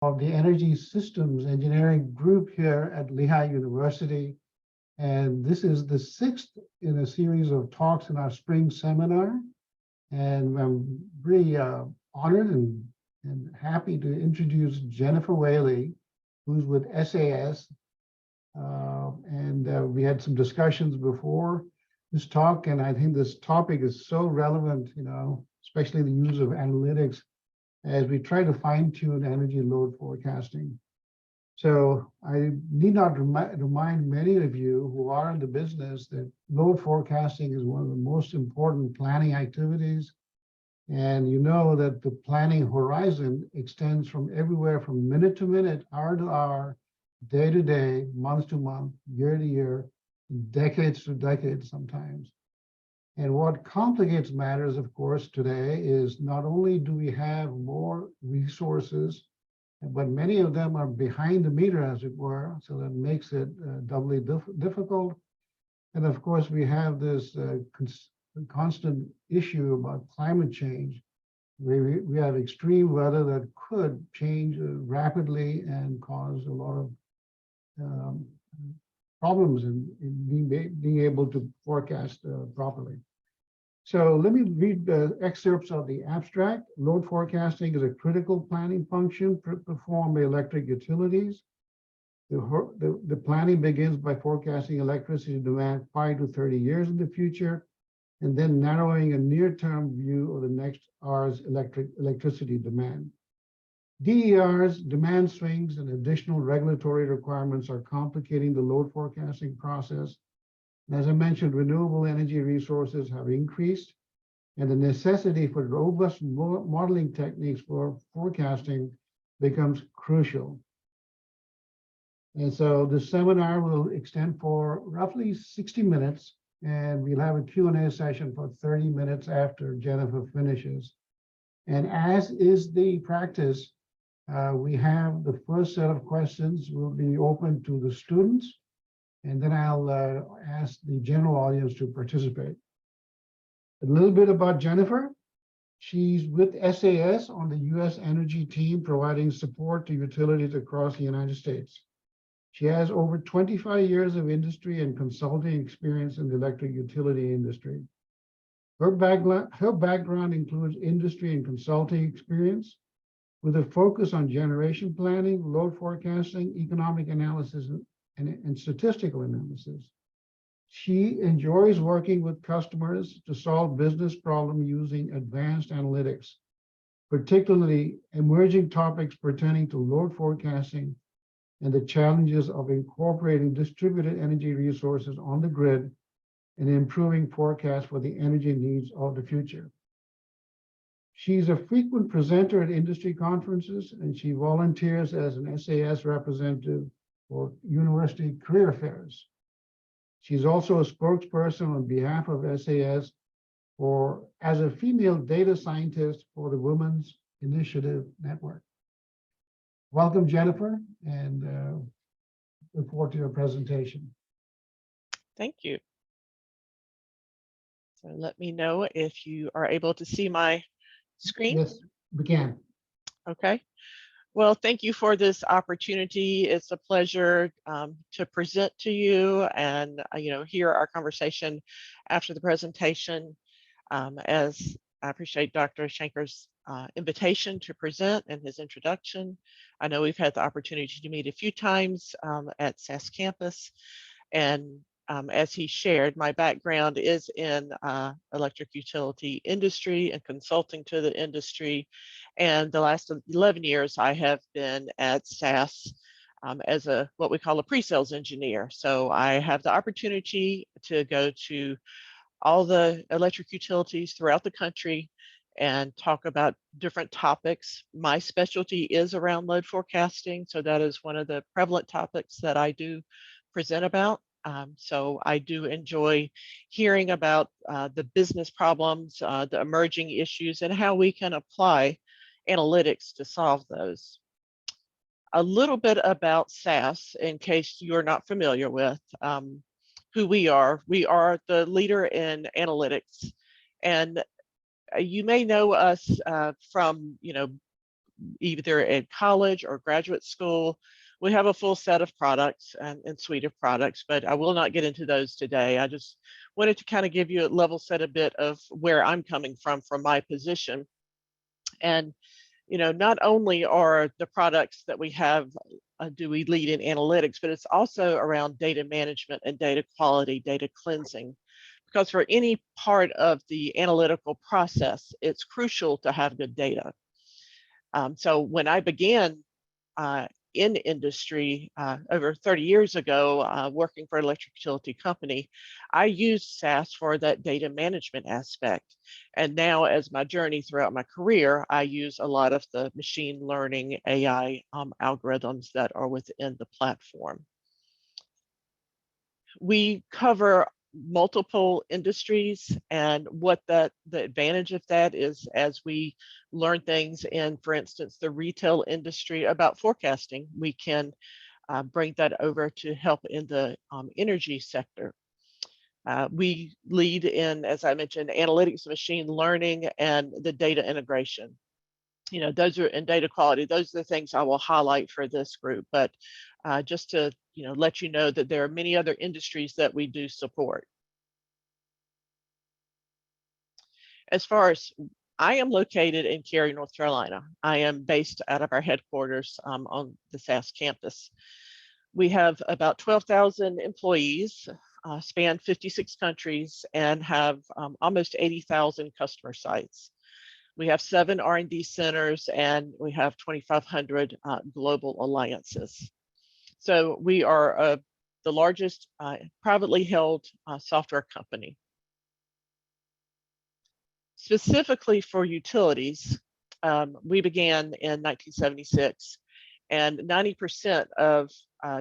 of the Energy Systems Engineering Group here at Lehigh University. And this is the 6th in a series of talks in our spring seminar. And I'm really honored and happy to introduce Jennifer Whaley, who's with SAS. We had some discussions before this talk, and I think this topic is so relevant, especially the use of analytics as we try to fine-tune energy load forecasting. So I need not remind many of you who are in the business that load forecasting is one of the most important planning activities. And you know that the planning horizon extends from everywhere from minute to minute, hour to hour, day to day, month to month, year to year, decades to decades sometimes. And what complicates matters, of course, today is not only do we have more resources, but many of them are behind the meter, as it were, so that makes it doubly difficult. And of course, we have this constant issue about climate change. We have extreme weather that could change rapidly and cause a lot of problems in being able to forecast properly. So let me read the excerpts of the abstract. Load forecasting is a critical planning function performed by electric utilities. The planning begins by forecasting electricity demand 5 to 30 years in the future, and then narrowing a near-term view of the next hour's electricity demand. DERs, demand swings, and additional regulatory requirements are complicating the load forecasting process. As I mentioned, renewable energy resources have increased, and the necessity for robust modeling techniques for forecasting becomes crucial. And so the seminar will extend for roughly 60 minutes, and we'll have a Q&A session for 30 minutes after Jennifer finishes. And as is the practice, we have the first set of questions will be open to the students, and then I'll ask the general audience to participate. A little bit about Jennifer. She's with SAS on the U.S. Energy team, providing support to utilities across the United States. She has over 25 years of industry and consulting experience in the electric utility industry. Her background includes industry and consulting experience with a focus on generation planning, load forecasting, economic analysis, and statistical analysis. She enjoys working with customers to solve business problems using advanced analytics, particularly emerging topics pertaining to load forecasting and the challenges of incorporating distributed energy resources on the grid and improving forecasts for the energy needs of the future. She's a frequent presenter at industry conferences, and she volunteers as an SAS representative for university career fairs. She's also a spokesperson on behalf of SAS as a female data scientist for the Women's Initiative Network. Welcome, Jennifer, and look forward to your presentation. Thank you. So let me know if you are able to see my screen. Yes, we can. Okay. Well, thank you for this opportunity. It's a pleasure to present to you and hear our conversation after the presentation. As I appreciate Dr. Shanker's invitation to present and his introduction. I know we've had the opportunity to meet a few times at SAS campus, and as he shared, my background is in electric utility industry and consulting to the industry. And the last 11 years, I have been at SAS as what we call a pre-sales engineer. So I have the opportunity to go to all the electric utilities throughout the country and talk about different topics. My specialty is around load forecasting. So that is one of the prevalent topics that I do present about. So I do enjoy hearing about the business problems, the emerging issues, and how we can apply analytics to solve those. A little bit about SAS, in case you're not familiar with who we are. We are the leader in analytics, and you may know us from either in college or graduate school. We have a full set of products and suite of products, but I will not get into those today. I just wanted to kind of give you a level set a bit of where I'm coming from my position. And not only are the products that we have, do we lead in analytics, but it's also around data management and data quality, data cleansing. Because for any part of the analytical process, it's crucial to have good data. So when I began in industry over 30 years ago, working for an electric utility company, I used SAS for that data management aspect. And now as my journey throughout my career, I use a lot of the machine learning AI algorithms that are within the platform. We cover multiple industries, and what the advantage of that is, as we learn things in, for instance, the retail industry about forecasting, we can bring that over to help in the energy sector. We lead in, as I mentioned, analytics, machine learning, and the data integration. Those are in data quality. Those are the things I will highlight for this group. But just to let you know that there are many other industries that we do support. As far as I am located in Cary, North Carolina. I am based out of our headquarters on the SAS campus. We have about 12,000 employees, span 56 countries, and have almost 80,000 customer sites. We have 7 R&D centers, and we have 2,500 global alliances. So we are the largest privately held software company. Specifically for utilities, we began in 1976, and 90% of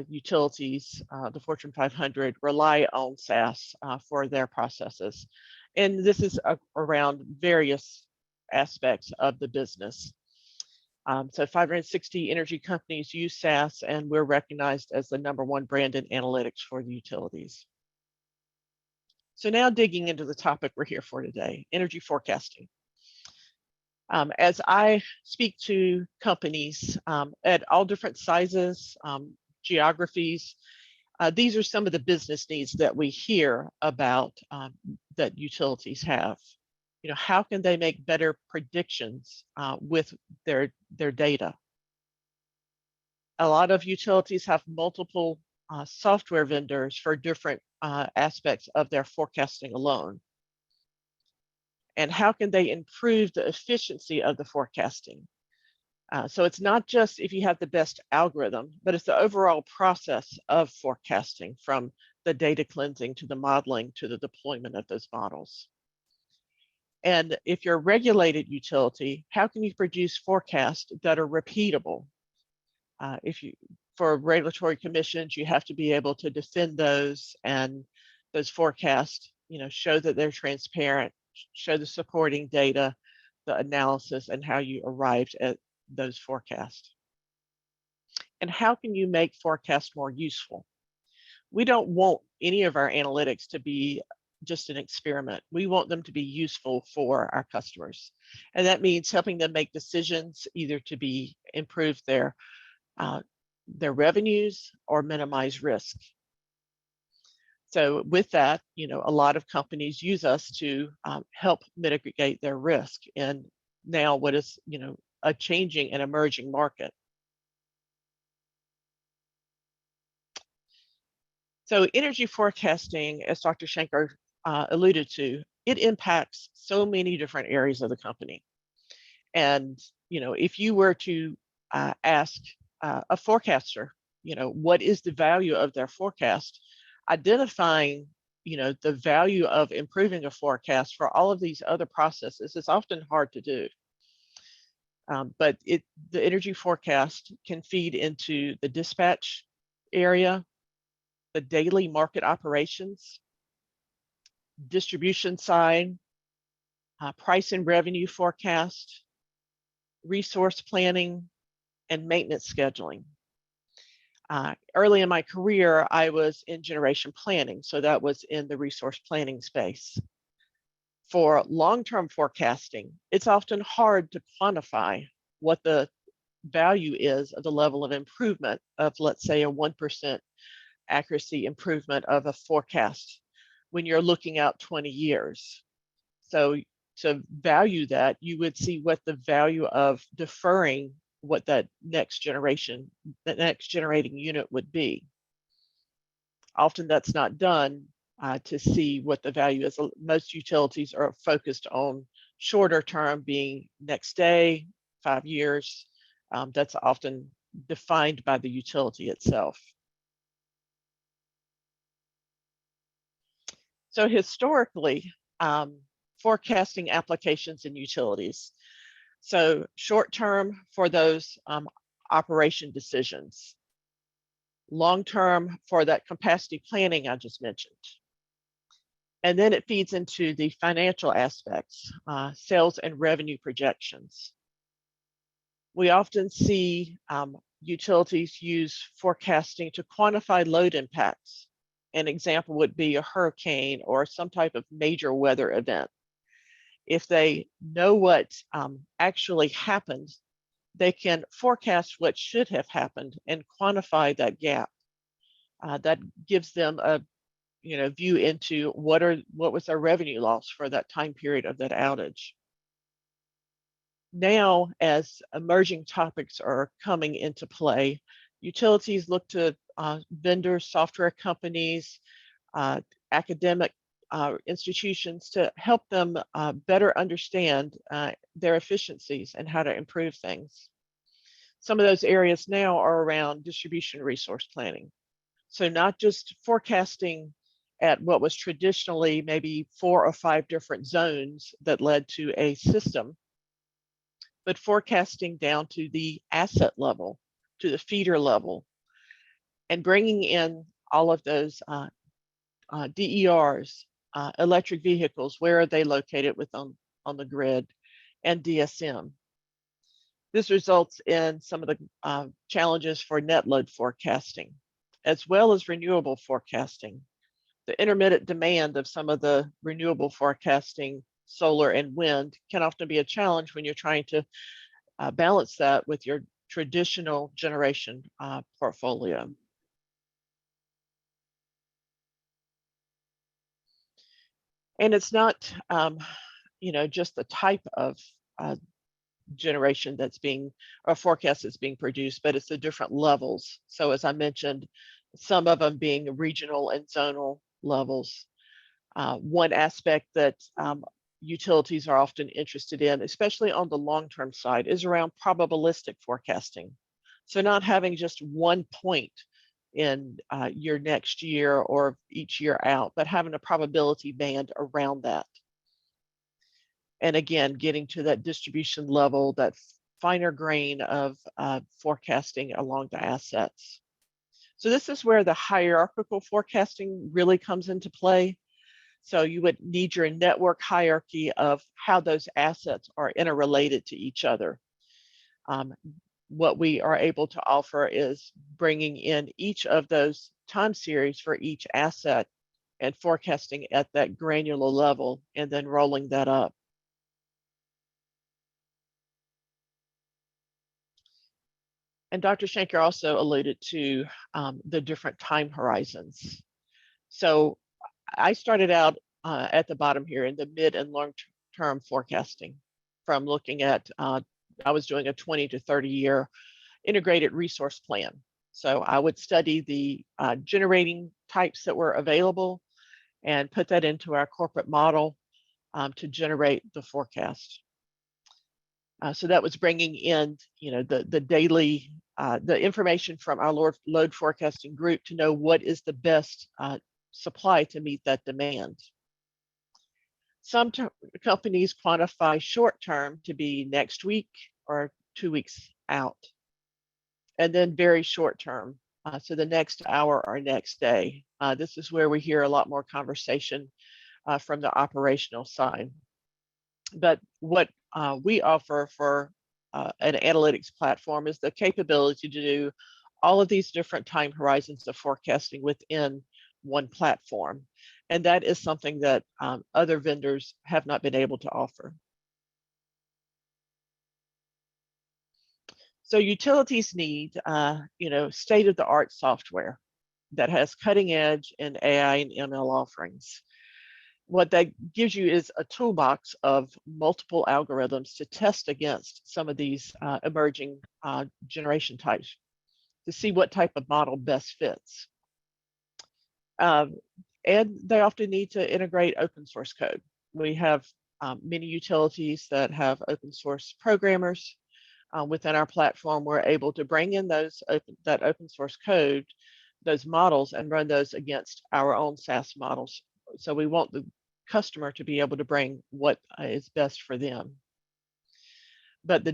utilities, the Fortune 500, rely on SAS for their processes. And this is around various aspects of the business. So 560 energy companies use SAS, and we're recognized as the #1 brand in analytics for the utilities. So now digging into the topic we're here for today, energy forecasting. As I speak to companies at all different sizes, geographies, these are some of the business needs that we hear about that utilities have. How can they make better predictions with their data? A lot of utilities have multiple software vendors for different aspects of their forecasting alone. And how can they improve the efficiency of the forecasting? So it's not just if you have the best algorithm, but it's the overall process of forecasting, from the data cleansing to the modeling to the deployment of those models. And if you're a regulated utility, how can you produce forecasts that are repeatable? For regulatory commissions, you have to be able to defend those, and those forecasts, show that they're transparent, show the supporting data, the analysis, and how you arrived at those forecasts. And how can you make forecasts more useful? We don't want any of our analytics to be just an experiment. We want them to be useful for our customers. And that means helping them make decisions, either to improve their revenues or minimize risk. So with that, a lot of companies use us to help mitigate their risk in now what is, a changing and emerging market. So energy forecasting, as Dr. Shanker alluded to, it impacts so many different areas of the company. And, if you were to ask a forecaster, what is the value of their forecast, identifying, the value of improving a forecast for all of these other processes is often hard to do. But the energy forecast can feed into the dispatch area, the daily market operations, distribution side, price and revenue forecast, resource planning, and maintenance scheduling. Early in my career, I was in generation planning, so that was in the resource planning space. For long-term forecasting, it's often hard to quantify what the value is of the level of improvement of, let's say, a 1% accuracy improvement of a forecast when you're looking out 20 years. So to value that, you would see what the value of deferring what that next generating unit would be. Often that's not done to see what the value is. Most utilities are focused on shorter term, being next day, 5 years. That's often defined by the utility itself. So historically, forecasting applications in utilities. So short term for those operation decisions, long term for that capacity planning I just mentioned. And then it feeds into the financial aspects, sales and revenue projections. We often see utilities use forecasting to quantify load impacts. An example would be a hurricane or some type of major weather event. If they know what actually happened, they can forecast what should have happened and quantify that gap. That gives them a view into what was their revenue loss for that time period of that outage. Now, as emerging topics are coming into play, utilities look to vendors, software companies, academic institutions to help them better understand their efficiencies and how to improve things. Some of those areas now are around distribution resource planning. So not just forecasting at what was traditionally maybe 4 or 5 different zones that led to a system, but forecasting down to the asset level, to the feeder level, and bringing in all of those DERs, electric vehicles, where are they located on the grid, and DSM. This results in some of the challenges for net load forecasting, as well as renewable forecasting. The intermittent demand of some of the renewable forecasting, solar and wind, can often be a challenge when you're trying to balance that with your traditional generation portfolio. And it's not, just the type of generation that's being, or forecast that's being produced, but it's the different levels. So as I mentioned, some of them being regional and zonal levels. One aspect that utilities are often interested in, especially on the long-term side, is around probabilistic forecasting. So not having just one point in your next year or each year out, but having a probability band around that. And again, getting to that distribution level, that finer grain of forecasting along the assets. So this is where the hierarchical forecasting really comes into play. So you would need your network hierarchy of how those assets are interrelated to each other. What we are able to offer is bringing in each of those time series for each asset and forecasting at that granular level and then rolling that up. And Dr. Shanker also alluded to the different time horizons. So I started out at the bottom here in the mid and long-term forecasting, from looking at, I was doing a 20 to 30 year integrated resource plan. So I would study the generating types that were available and put that into our corporate model to generate the forecast. So that was bringing in, the daily, the information from our load forecasting group to know what is the best supply to meet that demand. Some companies quantify short term to be next week or 2 weeks out, and then very short term, so the next hour or next day. This is where we hear a lot more conversation from the operational side. But what we offer for an analytics platform is the capability to do all of these different time horizons of forecasting within one platform. And that is something that other vendors have not been able to offer. So utilities need, state-of-the-art software that has cutting edge and AI and ML offerings. What that gives you is a toolbox of multiple algorithms to test against some of these emerging generation types to see what type of model best fits. And they often need to integrate open source code. We have many utilities that have open source programmers. Within our platform, we're able to bring in that open source code, those models, and run those against our own SaaS models. So we want the customer to be able to bring what is best for them. But the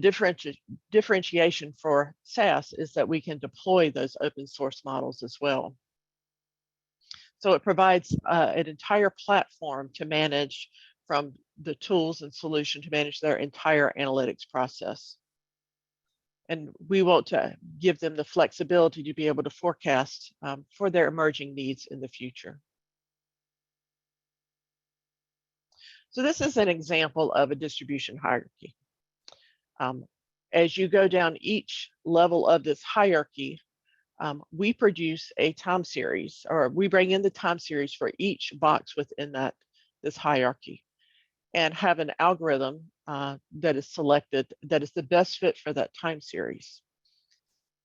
differentiation for SaaS is that we can deploy those open source models as well. So it provides an entire platform to manage, from the tools and solution to manage their entire analytics process. And we want to give them the flexibility to be able to forecast for their emerging needs in the future. So this is an example of a distribution hierarchy. As you go down each level of this hierarchy, we produce a time series, or we bring in the time series for each box within this hierarchy, and have an algorithm that is selected that is the best fit for that time series.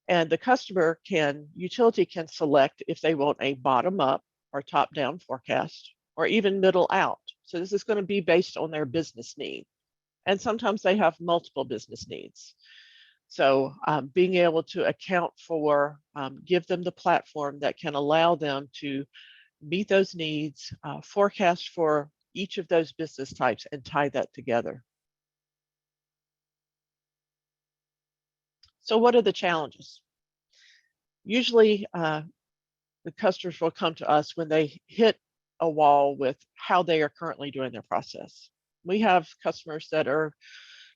And the utility can select if they want a bottom up or top down forecast, or even middle out. So this is going to be based on their business need. And sometimes they have multiple business needs. So being able to account for, give them the platform that can allow them to meet those needs, forecast for each of those business types, and tie that together. So what are the challenges? Usually the customers will come to us when they hit a wall with how they are currently doing their process. We have customers that are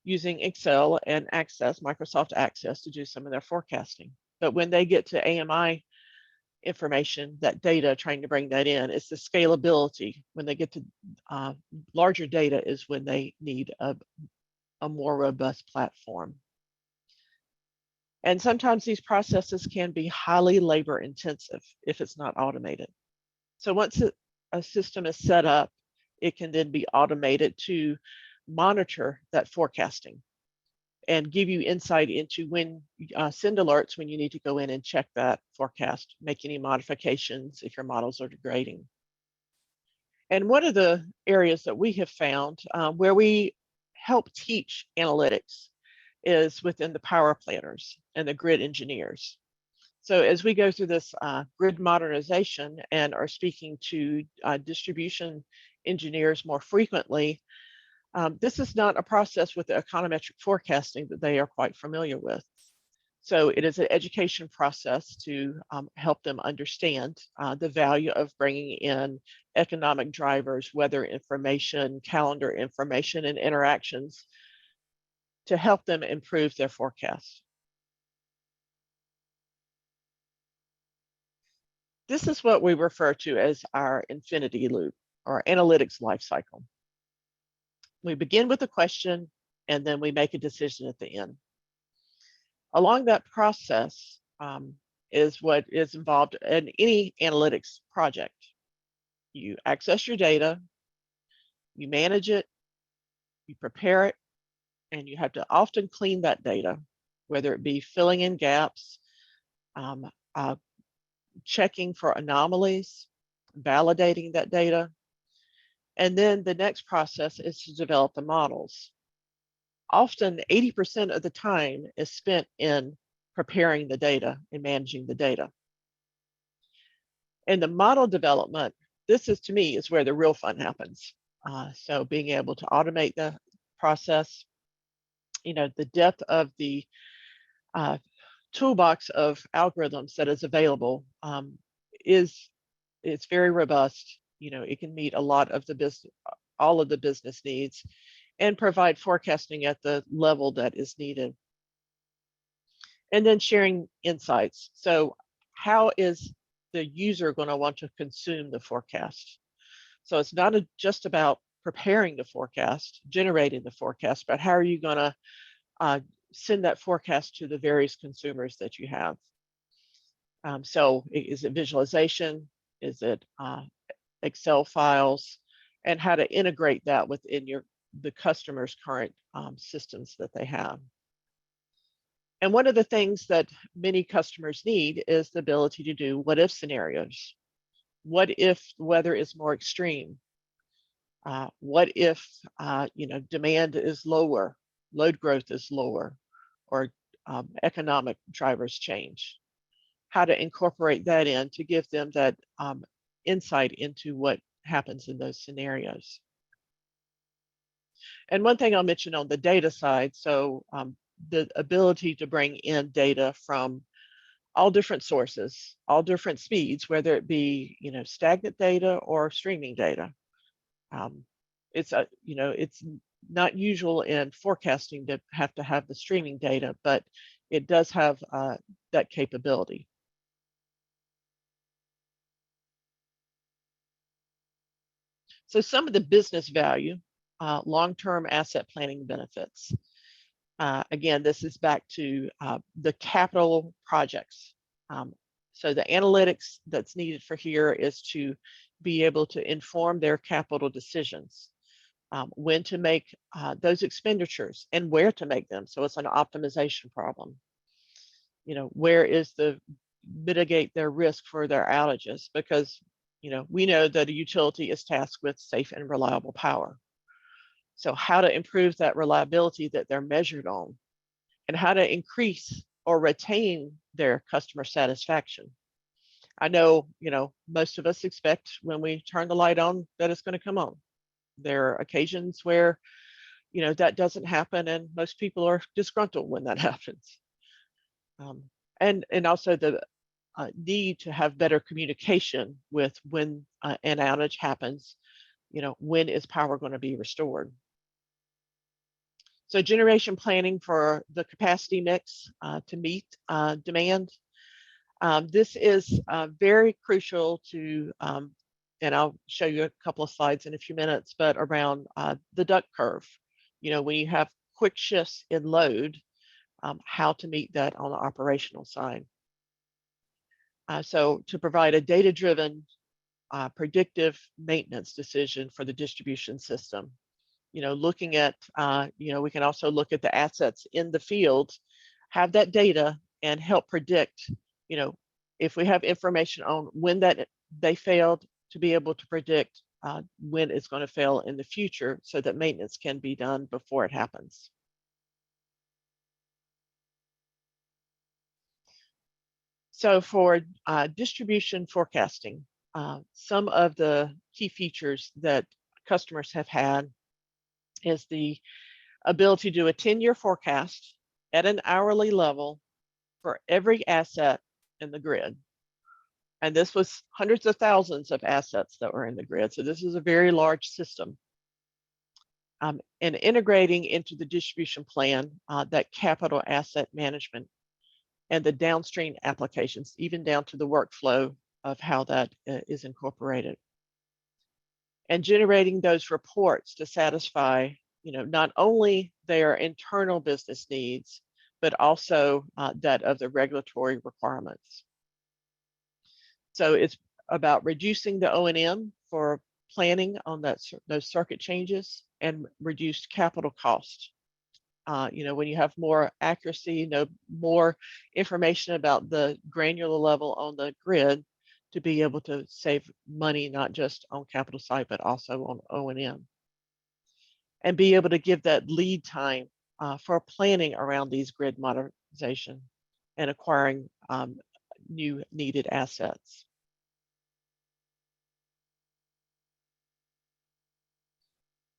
using Excel and Microsoft Access to do some of their forecasting. But when they get to AMI information, that data, trying to bring that in, it's the scalability. When they get to larger data is when they need a more robust platform. And sometimes these processes can be highly labor intensive if it's not automated. So once a system is set up, it can then be automated to monitor that forecasting and give you insight into when, send alerts when you need to go in and check that forecast, make any modifications if your models are degrading. And one of the areas that we have found where we help teach analytics is within the power planners and the grid engineers. So as we go through this grid modernization and are speaking to distribution engineers more frequently, this is not a process with the econometric forecasting that they are quite familiar with. So it is an education process to help them understand the value of bringing in economic drivers, weather information, calendar information, and interactions to help them improve their forecast. This is what we refer to as our infinity loop, or analytics lifecycle. We begin with a question, and then we make a decision at the end. Along that process is what is involved in any analytics project. You access your data, you manage it, you prepare it, and you have to often clean that data, whether it be filling in gaps, checking for anomalies, validating that data. And then the next process is to develop the models. Often 80% of the time is spent in preparing the data and managing the data. And the model development, this is, to me, is where the real fun happens. So being able to automate the process, the depth of the toolbox of algorithms that is available it's very robust. It can meet a lot of all of the business needs and provide forecasting at the level that is needed. And then sharing insights. So how is the user going to want to consume the forecast? So it's not just about preparing the forecast, generating the forecast, but how are you going to send that forecast to the various consumers that you have. So is it visualization? Is it Excel files? And how to integrate that within the customer's current systems that they have. And one of the things that many customers need is the ability to do what if scenarios. What if the weather is more extreme? What if demand is lower, load growth is lower, or economic drivers change? How to incorporate that in to give them that insight into what happens in those scenarios. And one thing I'll mention on the data side, so the ability to bring in data from all different sources, all different speeds, whether it be stagnant data or streaming data. It's not usual in forecasting to have the streaming data, but it does have that capability. So some of the business value, long-term asset planning benefits. Again, this is back to the capital projects. So the analytics that's needed for here is to be able to inform their capital decisions, when to make those expenditures and where to make them. So it's an optimization problem. Where is mitigate their risk for their outages, because we know that a utility is tasked with safe and reliable power. So how to improve that reliability that they're measured on, and how to increase or retain their customer satisfaction. I know, most of us expect when we turn the light on that it's going to come on. There are occasions where, that doesn't happen, and most people are disgruntled when that happens. And also the need to have better communication with when an outage happens, when is power going to be restored. So generation planning for the capacity mix to meet demand. This is very crucial to, and I'll show you a couple of slides in a few minutes, but around the duck curve. When you have quick shifts in load, how to meet that on the operational side. So to provide a data-driven predictive maintenance decision for the distribution system. Looking at, we can also look at the assets in the field, have that data and help predict, if we have information on when that they failed, to be able to predict when it's going to fail in the future so that maintenance can be done before it happens. So for distribution forecasting, some of the key features that customers have had is the ability to do a 10-year forecast at an hourly level for every asset in the grid. And this was hundreds of thousands of assets that were in the grid. So this is a very large system. And integrating into the distribution plan that capital asset management and the downstream applications, even down to the workflow of how that is incorporated. And generating those reports to satisfy, not only their internal business needs, but also that of the regulatory requirements. So it's about reducing the O&M for planning on those circuit changes and reduced capital cost. When you have more accuracy, more information about the granular level on the grid, to be able to save money, not just on capital side, but also on O&M. And be able to give that lead time for planning around these grid modernization and acquiring new needed assets.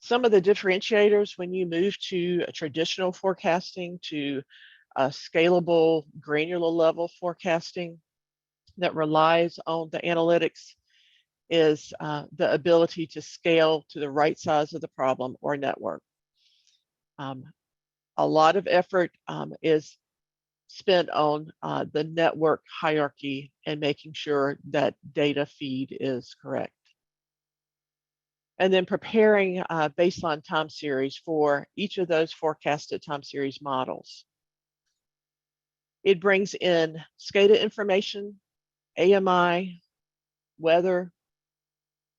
Some of the differentiators when you move to a traditional forecasting to a scalable granular level forecasting that relies on the analytics is the ability to scale to the right size of the problem or network. A lot of effort is spent on the network hierarchy and making sure that data feed is correct. And then preparing baseline time series for each of those forecasted time series models. It brings in SCADA information, AMI, weather,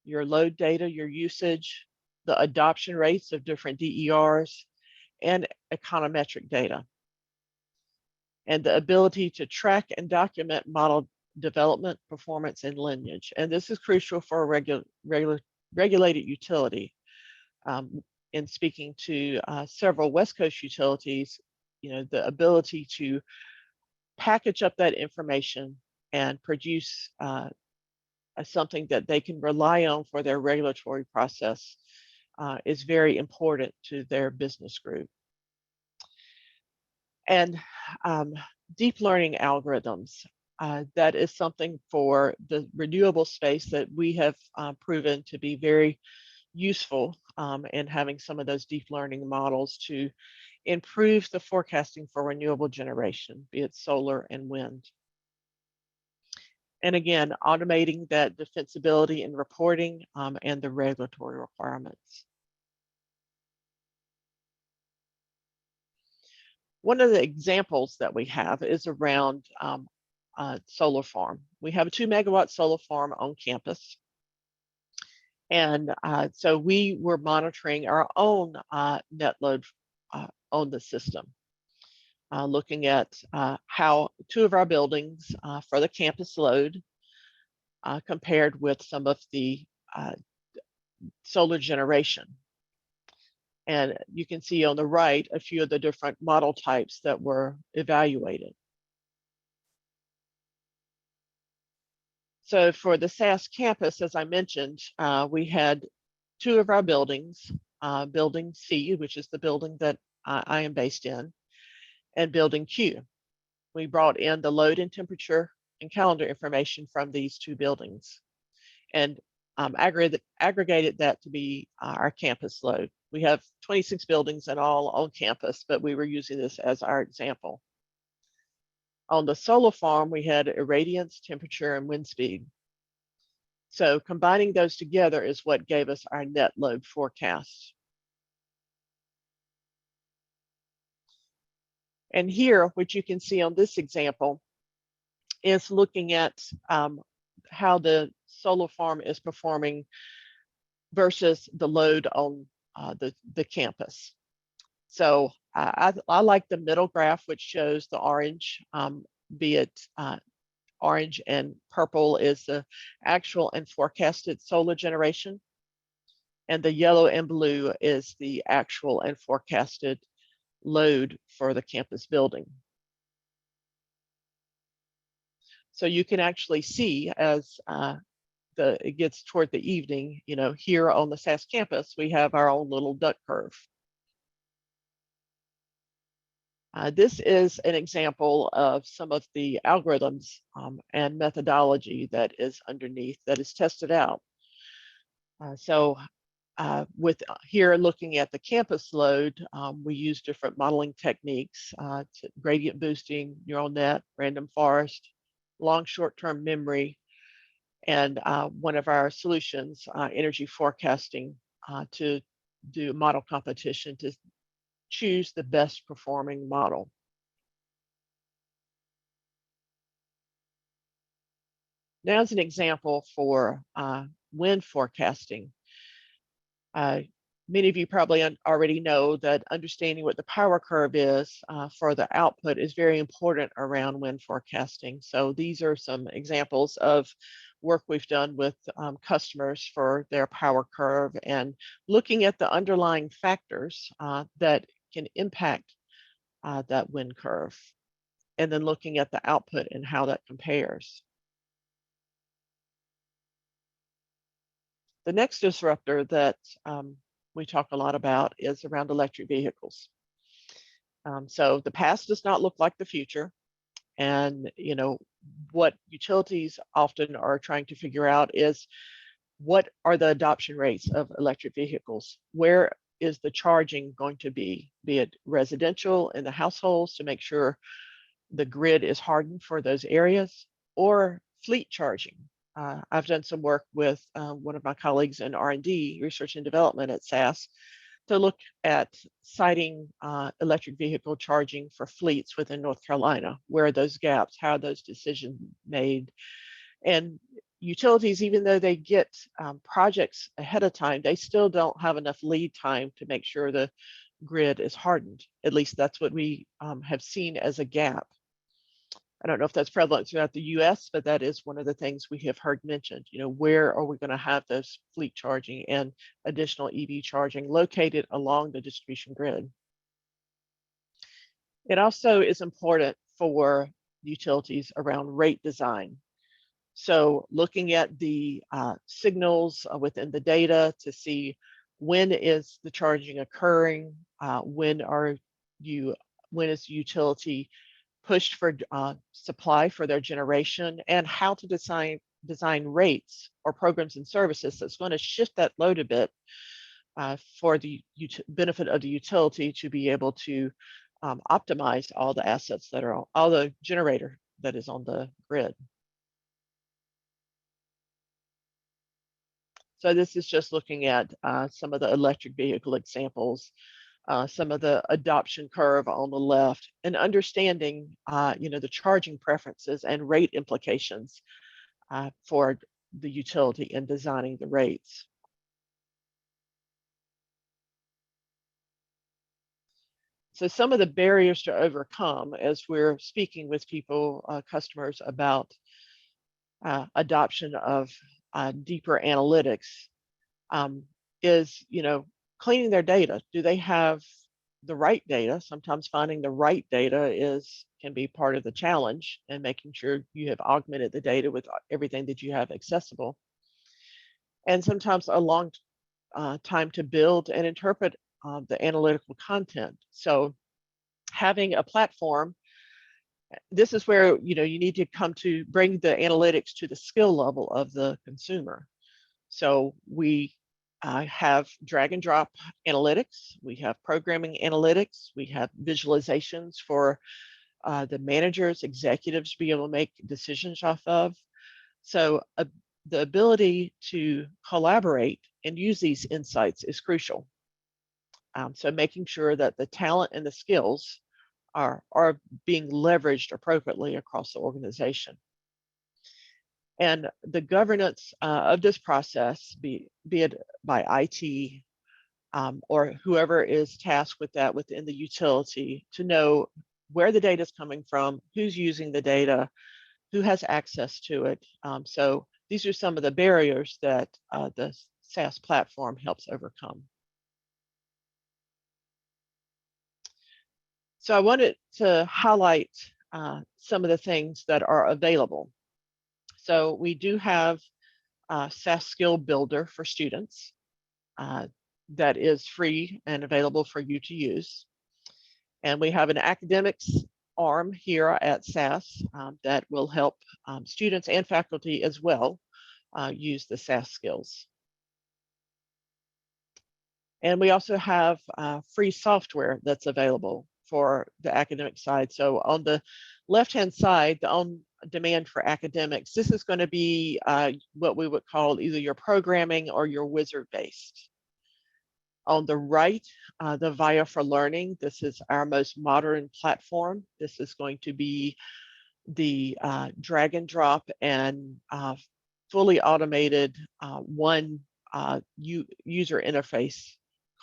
your load data, your usage, the adoption rates of different DERs, and econometric data, and the ability to track and document model development, performance, and lineage. And this is crucial for a regulated utility. In speaking to several West Coast utilities, the ability to package up that information and produce something that they can rely on for their regulatory process is very important to their business group. And deep learning algorithms, that is something for the renewable space that we have proven to be very useful in having some of those deep learning models to improve the forecasting for renewable generation, be it solar and wind. And again, automating that defensibility and reporting and the regulatory requirements. One of the examples that we have is around solar farm. We have a 2 megawatt solar farm on campus. And so we were monitoring our own net load on the system, looking at how 2 of our buildings for the campus load compared with some of the solar generation. And you can see on the right a few of the different model types that were evaluated. So for the SAS campus, as I mentioned, we had 2 of our buildings, Building C, which is the building that I am based in, and Building Q. We brought in the load and temperature and calendar information from these 2 buildings and aggregated that to be our campus load. We have 26 buildings in all on campus, but we were using this as our example. On the solar farm, we had irradiance, temperature, and wind speed. So combining those together is what gave us our net load forecast. And here, what you can see on this example is looking at how the solar farm is performing versus the load on the campus. So I like the middle graph, which shows the orange, be it orange and purple is the actual and forecasted solar generation. And the yellow and blue is the actual and forecasted load for the campus building. So you can actually see as it gets toward the evening, here on the SAS campus, we have our own little duck curve. This is an example of some of the algorithms and methodology that is underneath that is tested out. With here looking at the campus load, we use different modeling techniques, gradient boosting, neural net, random forest, long short-term memory, and one of our solutions, energy forecasting, to do model competition to choose the best performing model. Now, as an example for wind forecasting, many of you probably already know that understanding what the power curve is for the output is very important around wind forecasting. So these are some examples of work we've done with customers for their power curve and looking at the underlying factors that can impact that wind curve, and then looking at the output and how that compares. The next disruptor that we talk a lot about is around electric vehicles. So the past does not look like the future. And what utilities often are trying to figure out is what are the adoption rates of electric vehicles? Where is the charging going to be it residential in the households to make sure the grid is hardened for those areas, or fleet charging? I've done some work with one of my colleagues in R&D, research and development at SAS, to look at siting electric vehicle charging for fleets within North Carolina. Where are those gaps? How are those decisions made? And utilities, even though they get projects ahead of time, they still don't have enough lead time to make sure the grid is hardened. At least that's what we have seen as a gap. I don't know if that's prevalent throughout the US, but that is one of the things we have heard mentioned. You know, where are we going to have those fleet charging and additional EV charging located along the distribution grid? It also is important for utilities around rate design. So looking at the signals within the data to see when is the charging occurring, when is the utility pushed for supply for their generation, and how to design rates or programs and services that's going to shift that load a bit for the benefit of the utility to be able to optimize all the assets that are all the generator that is on the grid. So this is just looking at some of the electric vehicle examples, some of the adoption curve on the left, and understanding, the charging preferences and rate implications for the utility in designing the rates. So some of the barriers to overcome as we're speaking with people, customers about adoption of deeper analytics is, cleaning their data. Do they have the right data? Sometimes finding the right data can be part of the challenge, and making sure you have augmented the data with everything that you have accessible. And sometimes a long time to build and interpret the analytical content. So having a platform, this is where you need to come to bring the analytics to the skill level of the consumer. So we have drag and drop analytics, we have programming analytics, we have visualizations for the managers, executives to be able to make decisions off of. So the ability to collaborate and use these insights is crucial. So making sure that the talent and the skills are being leveraged appropriately across the organization. And the governance of this process, be it by IT or whoever is tasked with that within the utility, to know where the data is coming from, who's using the data, who has access to it. So these are some of the barriers that the SaaS platform helps overcome. So I wanted to highlight some of the things that are available. So we do have a SaaS Skill Builder for students that is free and available for you to use. And we have an academics arm here at SAS that will help students and faculty as well use the SAS skills. And we also have free software that's available for the academic side. So on the left-hand side, the on demand for academics, this is going to be what we would call either your programming or your wizard based. On the right, the VIA for Learning, this is our most modern platform. This is going to be the drag and drop and fully automated one user interface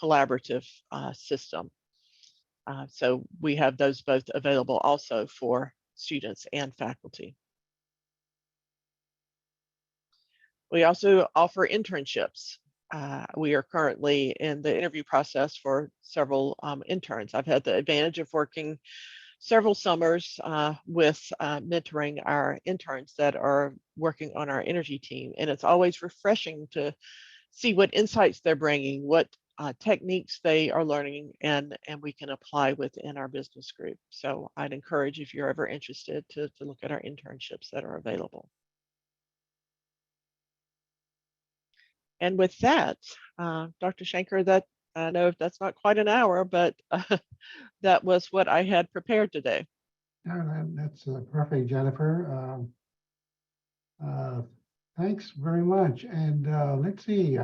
collaborative system. So we have those both available also for students and faculty. We also offer internships. We are currently in the interview process for several interns. I've had the advantage of working several summers with mentoring our interns that are working on our energy team. And it's always refreshing to see what insights they're bringing, what techniques they are learning, and we can apply within our business group. So I'd encourage, if you're ever interested, to look at our internships that are available. And with that, Dr. Shanker, that I know that's not quite an hour, but that was what I had prepared today. Yeah, that's perfect, Jennifer. Thanks very much. And let's see.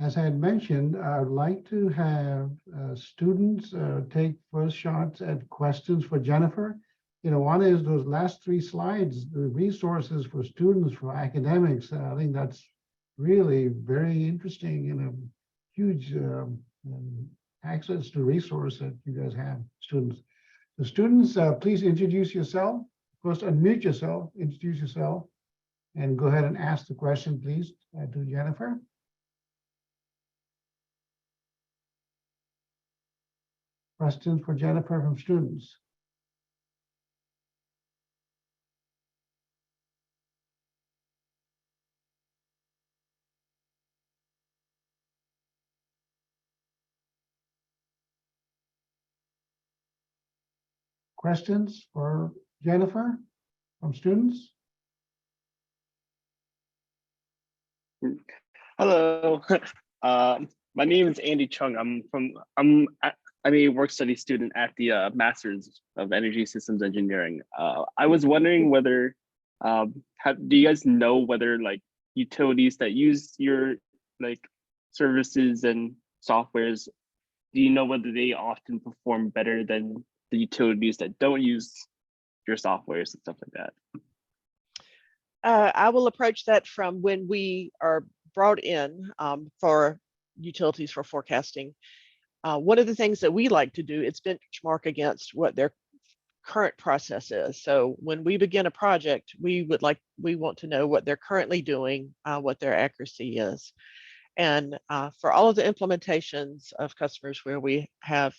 As I had mentioned, I would like to have students take first shots at questions for Jennifer. One is those last 3 slides, the resources for students, for academics. I think that's really very interesting and a huge access to resource that you guys have, students. The students, please introduce yourself. First, unmute yourself, introduce yourself, and go ahead and ask the question, please, to Jennifer. Questions for Jennifer from students? Questions for Jennifer from students? Hello, my name is Andy Chung. I'm a work study student at the Masters of Energy Systems Engineering. I was wondering whether, do you guys know whether like utilities that use your like services and softwares, do you know whether they often perform better than the utilities that don't use your softwares and stuff like that? I will approach that from when we are brought in for utilities for forecasting. One of the things that we like to do is benchmark against what their current process is. So when we begin a project, we want to know what they're currently doing, what their accuracy is. And for all of the implementations of customers where we have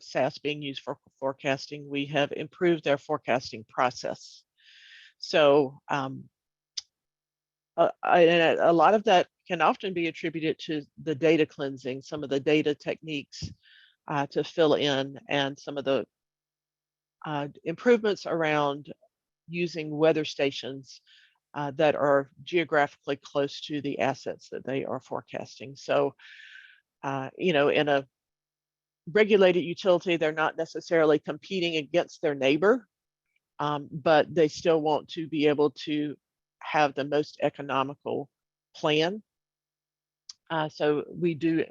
SAS being used for forecasting, we have improved their forecasting process. So and a lot of that can often be attributed to the data cleansing, some of the data techniques to fill in, and some of the improvements around using weather stations that are geographically close to the assets that they are forecasting. So, in a regulated utility, they're not necessarily competing against their neighbor, but they still want to be able to have the most economical plan. So we do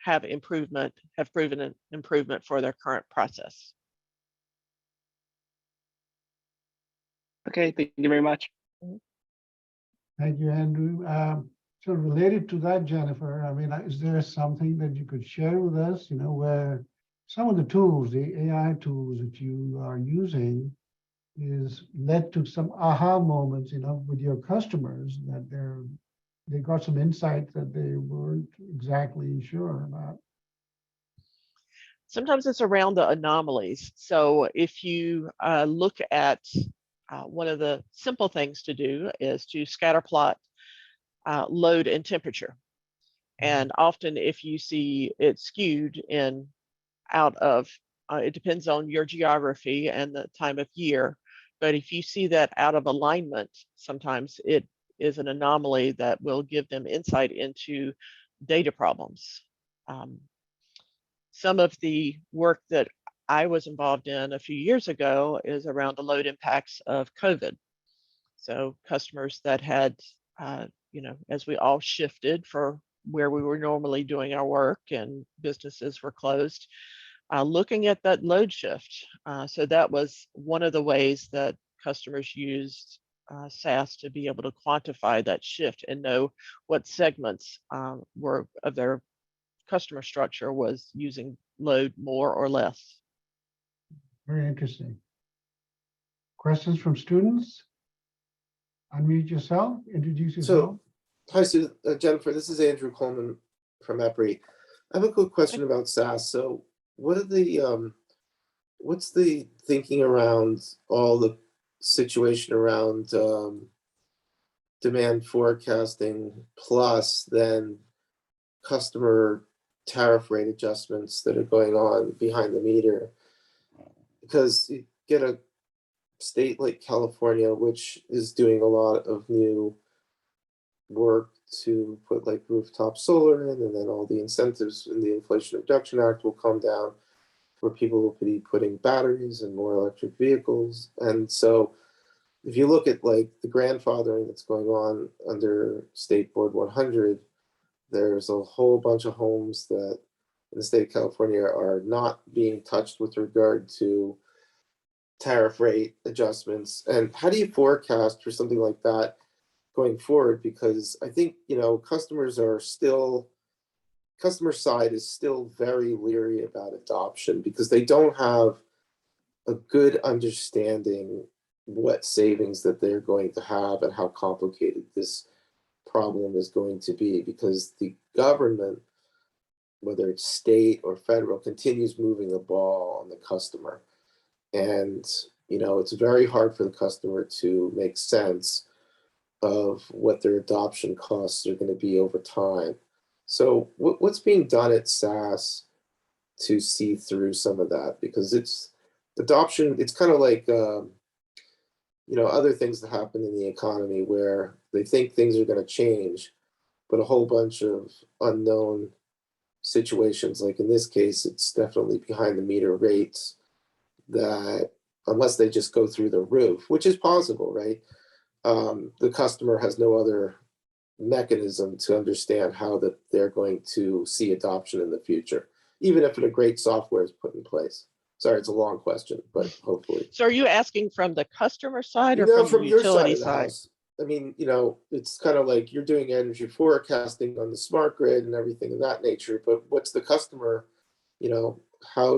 have proven an improvement for their current process. Okay, thank you very much. Thank you, Andrew. So related to that, Jennifer, I mean, is there something that you could share with us, where some of the tools, the AI tools that you are using is led to some aha moments, with your customers, that they got some insights that they weren't exactly sure about? Sometimes it's around the anomalies. So if you look at one of the simple things to do is to scatter plot load and temperature. And often if you see it skewed in out of, it depends on your geography and the time of year, but if you see that out of alignment, sometimes it is an anomaly that will give them insight into data problems. Some of the work that I was involved in a few years ago is around the load impacts of COVID. So customers that had, as we all shifted for where we were normally doing our work and businesses were closed, looking at that load shift. So that was one of the ways that customers used SAS to be able to quantify that shift and know what segments were of their customer structure was using load more or less. Very interesting. Questions from students? Unmute yourself, introduce yourself. Hi, Jennifer, this is Andrew Coleman from EPRI. I have a quick question about SAS. So what are the, what's the thinking around all the situation around demand forecasting plus then customer tariff rate adjustments that are going on behind the meter? Because you get a state like California, which is doing a lot of new work to put like rooftop solar in, and then all the incentives in the Inflation Reduction Act will come down where people will be putting batteries and more electric vehicles. And so if you look at like the grandfathering that's going on under State Board 100, there's a whole bunch of homes that in the state of California are not being touched with regard to tariff rate adjustments. And how do you forecast for something like that going forward? Because I think, customers are still, customer side is still very leery about adoption because they don't have a good understanding what savings that they're going to have and how complicated this problem is going to be, because the government, whether it's state or federal, continues moving the ball on the customer. And, it's very hard for the customer to make sense of what their adoption costs are going to be over time. So what's being done at SAS to see through some of that? Because it's adoption, it's kind of like, other things that happen in the economy where they think things are going to change, but a whole bunch of unknown situations, like in this case, it's definitely behind the meter rates that unless they just go through the roof, which is possible, right? The customer has no other mechanism to understand how that they're going to see adoption in the future, even if a great software is put in place. Sorry, it's a long question, but hopefully. So are you asking from the customer side or from the Your side utility of the side? house. I mean, it's kind of like you're doing energy forecasting on the smart grid and everything of that nature, but what's the customer, how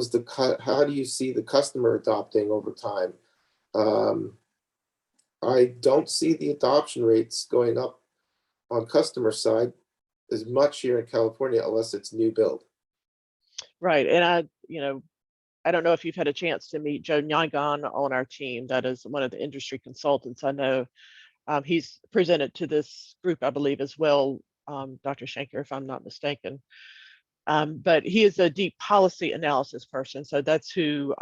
do you see the customer adopting over time? I don't see the adoption rates going up on customer side as much here in California unless it's new build. Right. And I don't know if you've had a chance to meet Joe Nyagan on our team. That is one of the industry consultants I know. He's presented to this group, I believe, as well, Dr. Shanker, if I'm not mistaken. But he is a deep policy analysis person. So that's who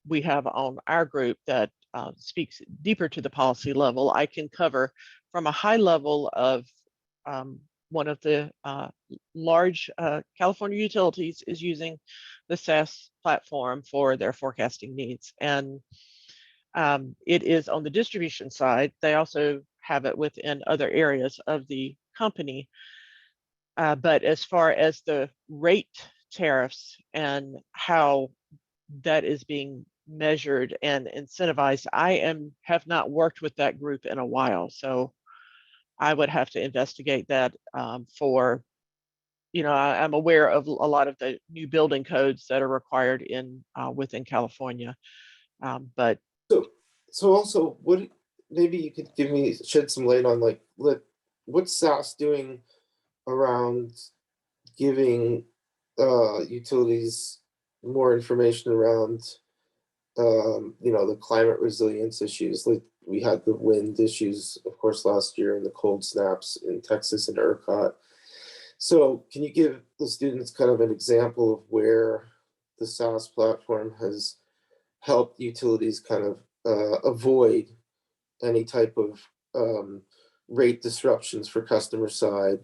we have on our group that speaks deeper to the policy level. I can cover from a high level of one of the large California utilities is using the SAS platform for their forecasting needs. And it is on the distribution side. They also have it within other areas of the company. But as far as the rate tariffs and how that is being measured and incentivized, I have not worked with that group in a while. So I would have to investigate that for, I'm aware of a lot of the new building codes that are required within California. But so also, maybe you could shed some light on what's SAS doing around giving utilities more information around the climate resilience issues. Like we had the wind issues, of course, last year, and the cold snaps in Texas and ERCOT. So can you give the students kind of an example of where the SAS platform has helped utilities kind of avoid any type of rate disruptions for customer side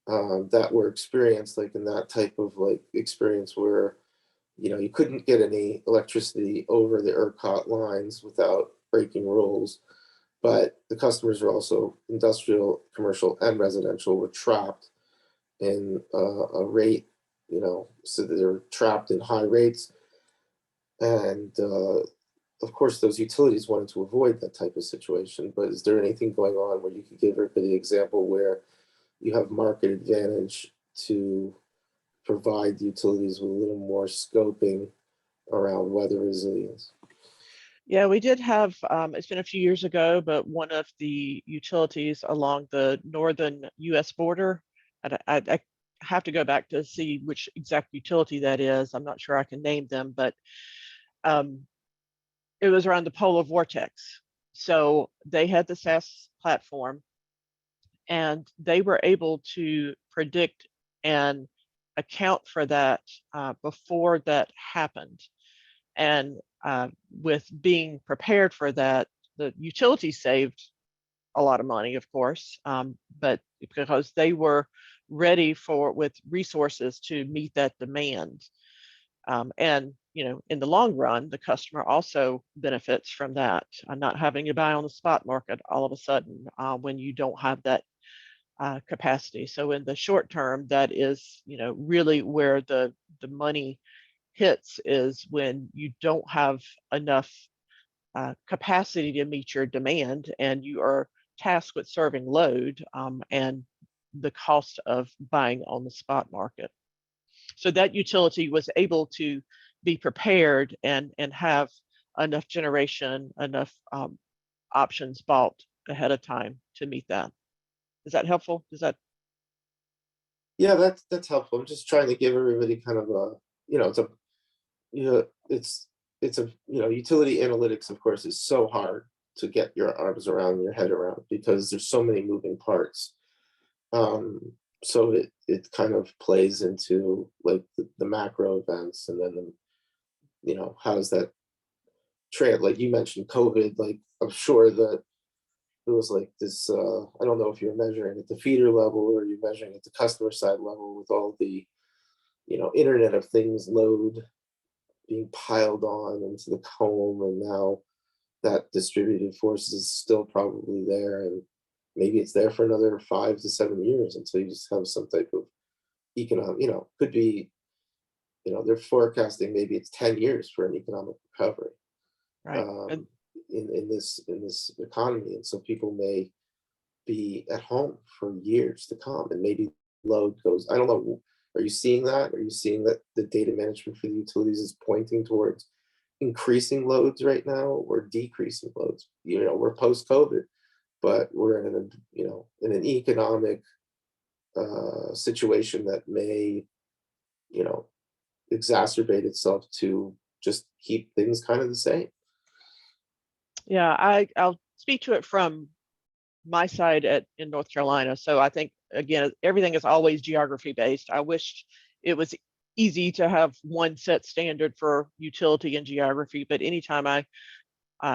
that were experienced, like in that type of experience where you couldn't get any electricity over the ERCOT lines without breaking rules, but the customers were also industrial, commercial, and residential were trapped in a rate, so they were trapped in high rates. And of course, those utilities wanted to avoid that type of situation. But is there anything going on where you could give everybody an example where you have market advantage to provide the utilities with a little more scoping around weather resilience? yeah, we did have, it's been a few years ago, but one of the utilities along the northern US border, I have to go back to see which exact utility that is. I'm not sure I can name them, but it was around the polar vortex. So they had the SAS platform and they were able to predict and account for that before that happened. And with being prepared for that, the utility saved a lot of money, of course, but because they were ready with resources to meet that demand. And in the long run, the customer also benefits from that, not having to buy on the spot market all of a sudden when you don't have that capacity. So in the short term, that is, really where the money hits, is when you don't have enough capacity to meet your demand, and you are tasked with serving load, and the cost of buying on the spot market. So that utility was able to be prepared and have enough generation, enough options bought ahead of time to meet that. Is that helpful? Does that? Yeah, that's helpful. I'm just trying to give everybody kind of a, it's a, it's a, utility analytics, of course, is so hard to get your arms around, your head around, because there's so many moving parts. So it kind of plays into like the macro events, and then how does that like you mentioned COVID, like I'm sure that it was like this, I don't know if you're measuring at the feeder level or you're measuring at the customer side level with all the, Internet of Things load being piled on into the home, and now that distributed force is still probably there, and maybe it's there for another 5 to 7 years until you just have some type of economic, could be, they're forecasting maybe it's 10 years for an economic recovery. Right. In this economy, and so people may be at home for years to come, and maybe load goes, I don't know, are you seeing that? Are you seeing that the data management for the utilities is pointing towards increasing loads right now or decreasing loads? We're post-COVID, but we're in in an economic situation that may exacerbate itself to just keep things kind of the same. Yeah, I'll speak to it from my side in North Carolina. So I think, again, everything is always geography based. I wish it was easy to have one set standard for utility and geography, but anytime I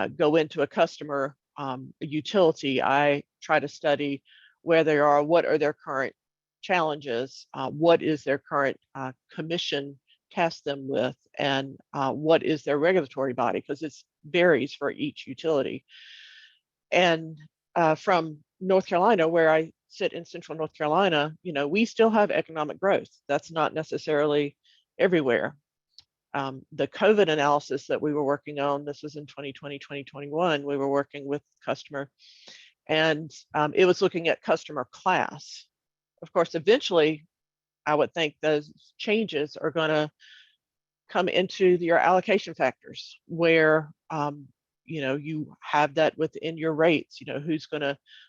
go into a customer a utility, I try to study where they are, what are their current challenges, what is their current commission tasked them with, and what is their regulatory body, because it varies for each utility. And from North Carolina, where I sit in central North Carolina, we still have economic growth. That's not necessarily everywhere. The COVID analysis that we were working on, this was in 2020, 2021, we were working with customer, and it was looking at customer class. Of course, eventually, I would think those changes are going to come into your allocation factors, where you have that within your rates.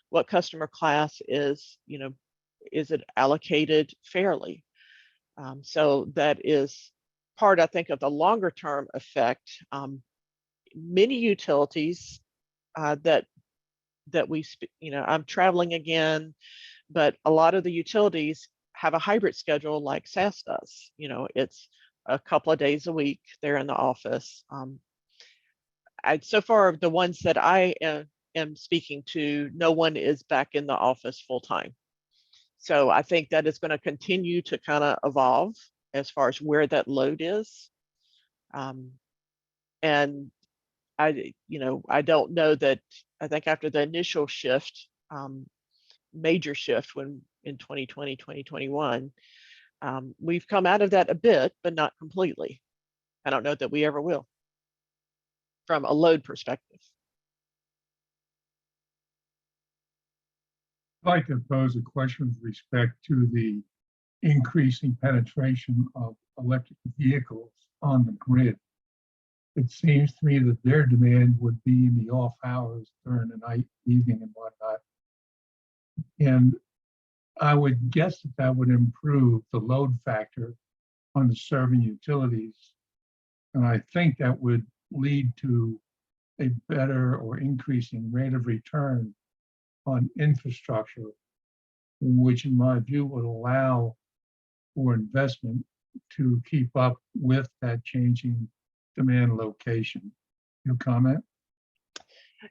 What customer class is it allocated fairly? So that is part, I think, of the longer term effect. Many utilities that we, I'm traveling again, but a lot of the utilities have a hybrid schedule like SAS does. It's a couple of days a week they're in the office. So far, the ones that I am speaking to, no one is back in the office full time. So I think that is going to continue to kind of evolve as far as where that load is. And I don't know that, I think after the initial shift, major shift when in 2020, 2021, we've come out of that a bit, but not completely. I don't know that we ever will from a load perspective. I'd like to pose a question with respect to the increasing penetration of electric vehicles on the grid. It seems to me that their demand would be in the off hours during the night, evening, and whatnot. And I would guess that would improve the load factor on the serving utilities. And I think that would lead to a better or increasing rate of return on infrastructure, which in my view would allow for investment to keep up with that changing demand location. Your comment?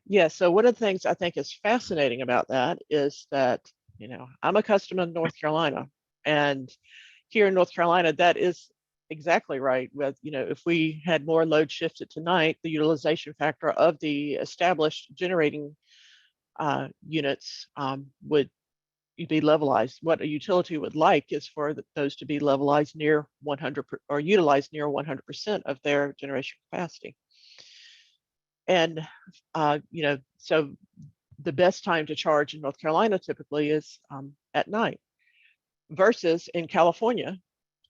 Yeah, so one of the things I think is fascinating about that is that, I'm a customer in North Carolina, and here in North Carolina, that is exactly right. With, if we had more load shifted tonight, the utilization factor of the established generating units would be levelized. What a utility would like is for those to be levelized near 100 or utilized near 100% of their generation capacity. And so the best time to charge in North Carolina typically is at night, versus in California,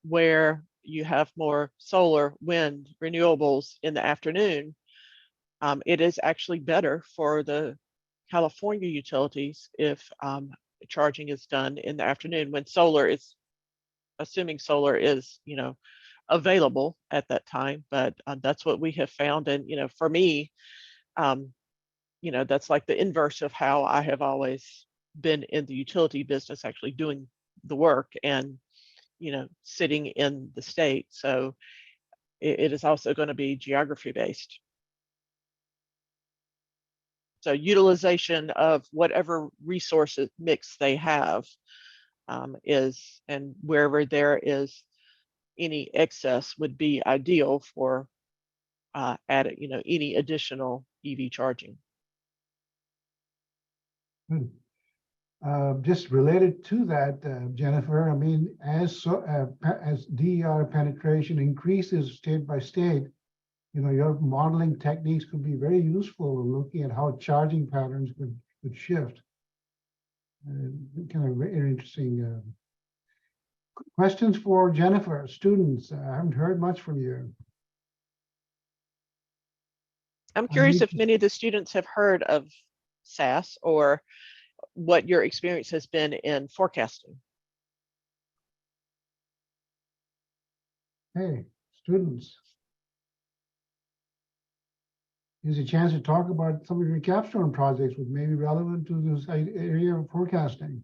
where you have more solar, wind, renewables in the afternoon. It is actually better for the California utilities if charging is done in the afternoon, when solar is, assuming solar is, available at that time. But that's what we have found. And, for me, that's like the inverse of how I have always been in the utility business, actually doing the work and, sitting in the state. So it is also going to be geography based. So utilization of whatever resources mix they have is, and wherever there is any excess would be ideal for added, any additional EV charging. Just related to that, Jennifer, I mean, as DER penetration increases state by state, your modeling techniques could be very useful in looking at how charging patterns could shift. Kind of very interesting. Questions for Jennifer, students? I haven't heard much from you. I'm curious if many of the students have heard of SAS, or what your experience has been in forecasting. Hey, students. Here's a chance to talk about some of your capstone projects which may be relevant to this area of forecasting.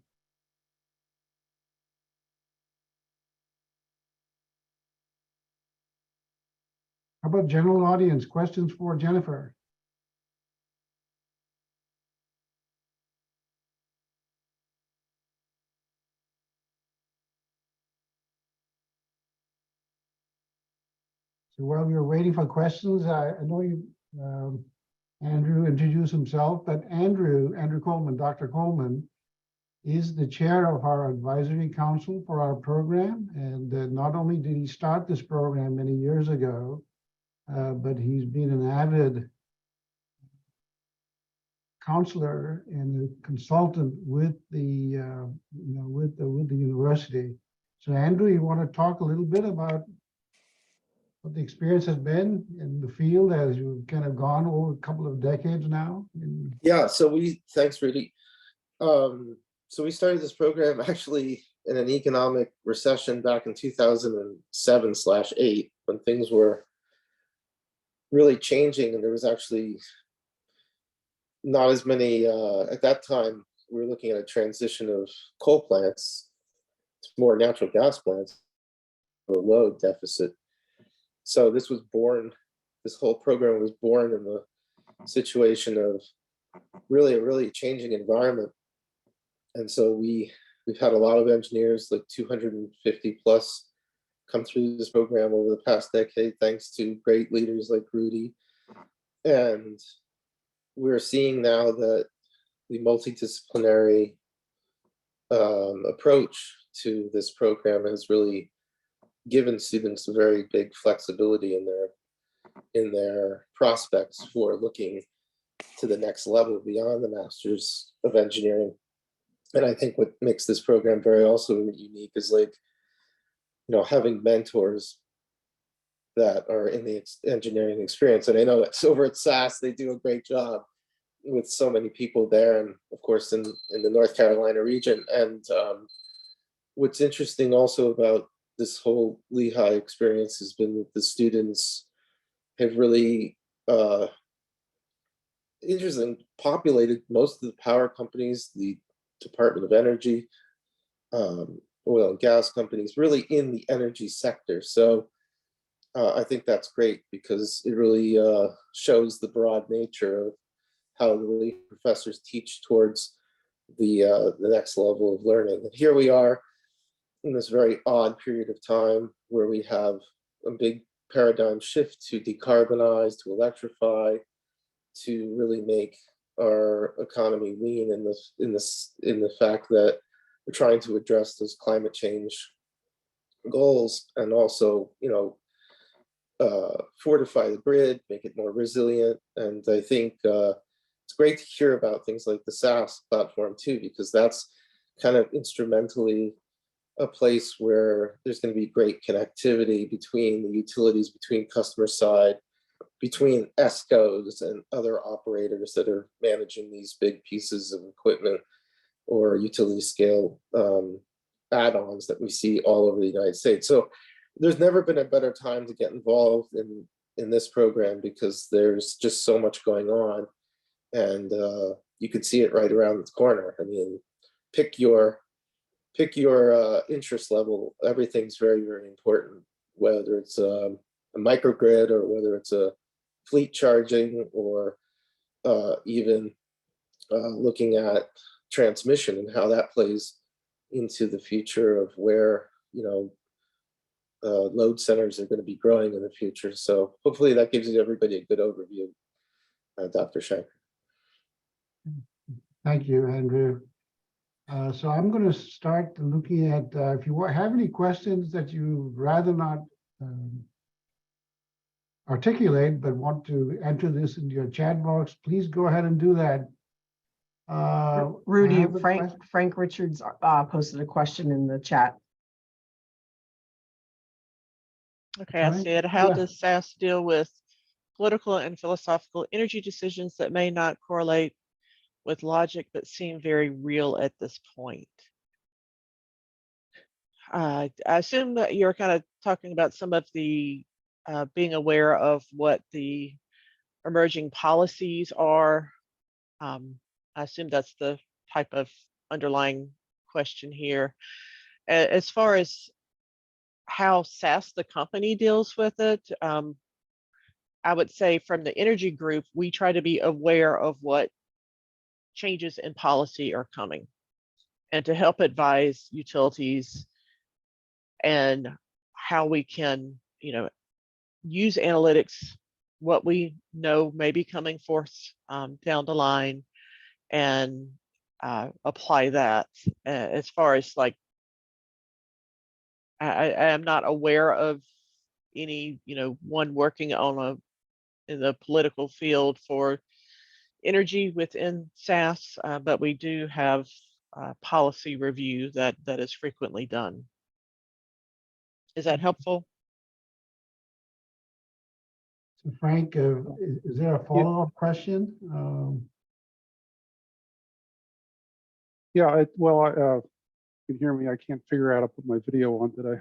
How about general audience? Questions for Jennifer? So while we were waiting for questions, I know you, Andrew introduced himself, but Andrew Coleman, Dr. Coleman, is the chair of our advisory council for our program. And not only did he start this program many years ago, but he's been an avid counselor and a consultant with the with the university. So Andrew, you want to talk a little bit about what the experience has been in the field as you've kind of gone over a couple of decades now? Yeah, so thanks, Rudy. So we started this program actually in an economic recession back in 2007/8, when things were really changing, and there was actually not as many, at that time, we were looking at a transition of coal plants to more natural gas plants, a load deficit. So this whole program was born in the situation of really a really changing environment. And so we've had a lot of engineers, like 250 plus, come through this program over the past decade, thanks to great leaders like Rudy. And we're seeing now that the multidisciplinary approach to this program has really given students a very big flexibility in their prospects for looking to the next level beyond the Masters of Engineering. And I think what makes this program very also unique is, like, having mentors that are in the engineering experience. And I know it's over at SAS, they do a great job with so many people there, and of course in the North Carolina region. And what's interesting also about this whole Lehigh experience has been that the students have really populated most of the power companies, the Department of Energy, oil and gas companies, really in the energy sector. So I think that's great, because it really shows the broad nature of how the professors teach towards the next level of learning. And here we are in this very odd period of time where we have a big paradigm shift to decarbonize, to electrify, to really make our economy lean in the fact that we're trying to address those climate change goals, and also, fortify the grid, make it more resilient. And I think it's great to hear about things like the SaaS platform too, because that's kind of instrumentally a place where there's going to be great connectivity between the utilities, between customer side, between ESCOs and other operators that are managing these big pieces of equipment or utility scale add-ons that we see all over the United States. So there's never been a better time to get involved in this program, because there's just so much going on, and you can see it right around the corner. I mean, pick your interest level. Everything's very, very important, whether it's a microgrid or whether it's a fleet charging, or even looking at transmission and how that plays into the future of where load centers are going to be growing in the future. So hopefully that gives everybody a good overview, Dr. Shanker. Thank you, Andrew. So I'm going to start looking at, if you have any questions that you'd rather not articulate, but want to enter this into your chat box, please go ahead and do that. Rudy, Frank Richards posted a question in the chat. Okay, I see it. How does SAS deal with political and philosophical energy decisions that may not correlate with logic but seem very real at this point? I assume that you're kind of talking about some of the being aware of what the emerging policies are. I assume that's the type of underlying question here. As far as how SAS, the company, deals with it, I would say from the energy group, we try to be aware of what changes in policy are coming and to help advise utilities and how we can, use analytics, what we know may be coming forth down the line, and apply that. As far as like, I am not aware of any, one working on in the political field for energy within SAS, but we do have policy review that is frequently done. Is that helpful? So Frank, is there a follow-up question? Yeah, you can hear me. I can't figure out how to put my video on today.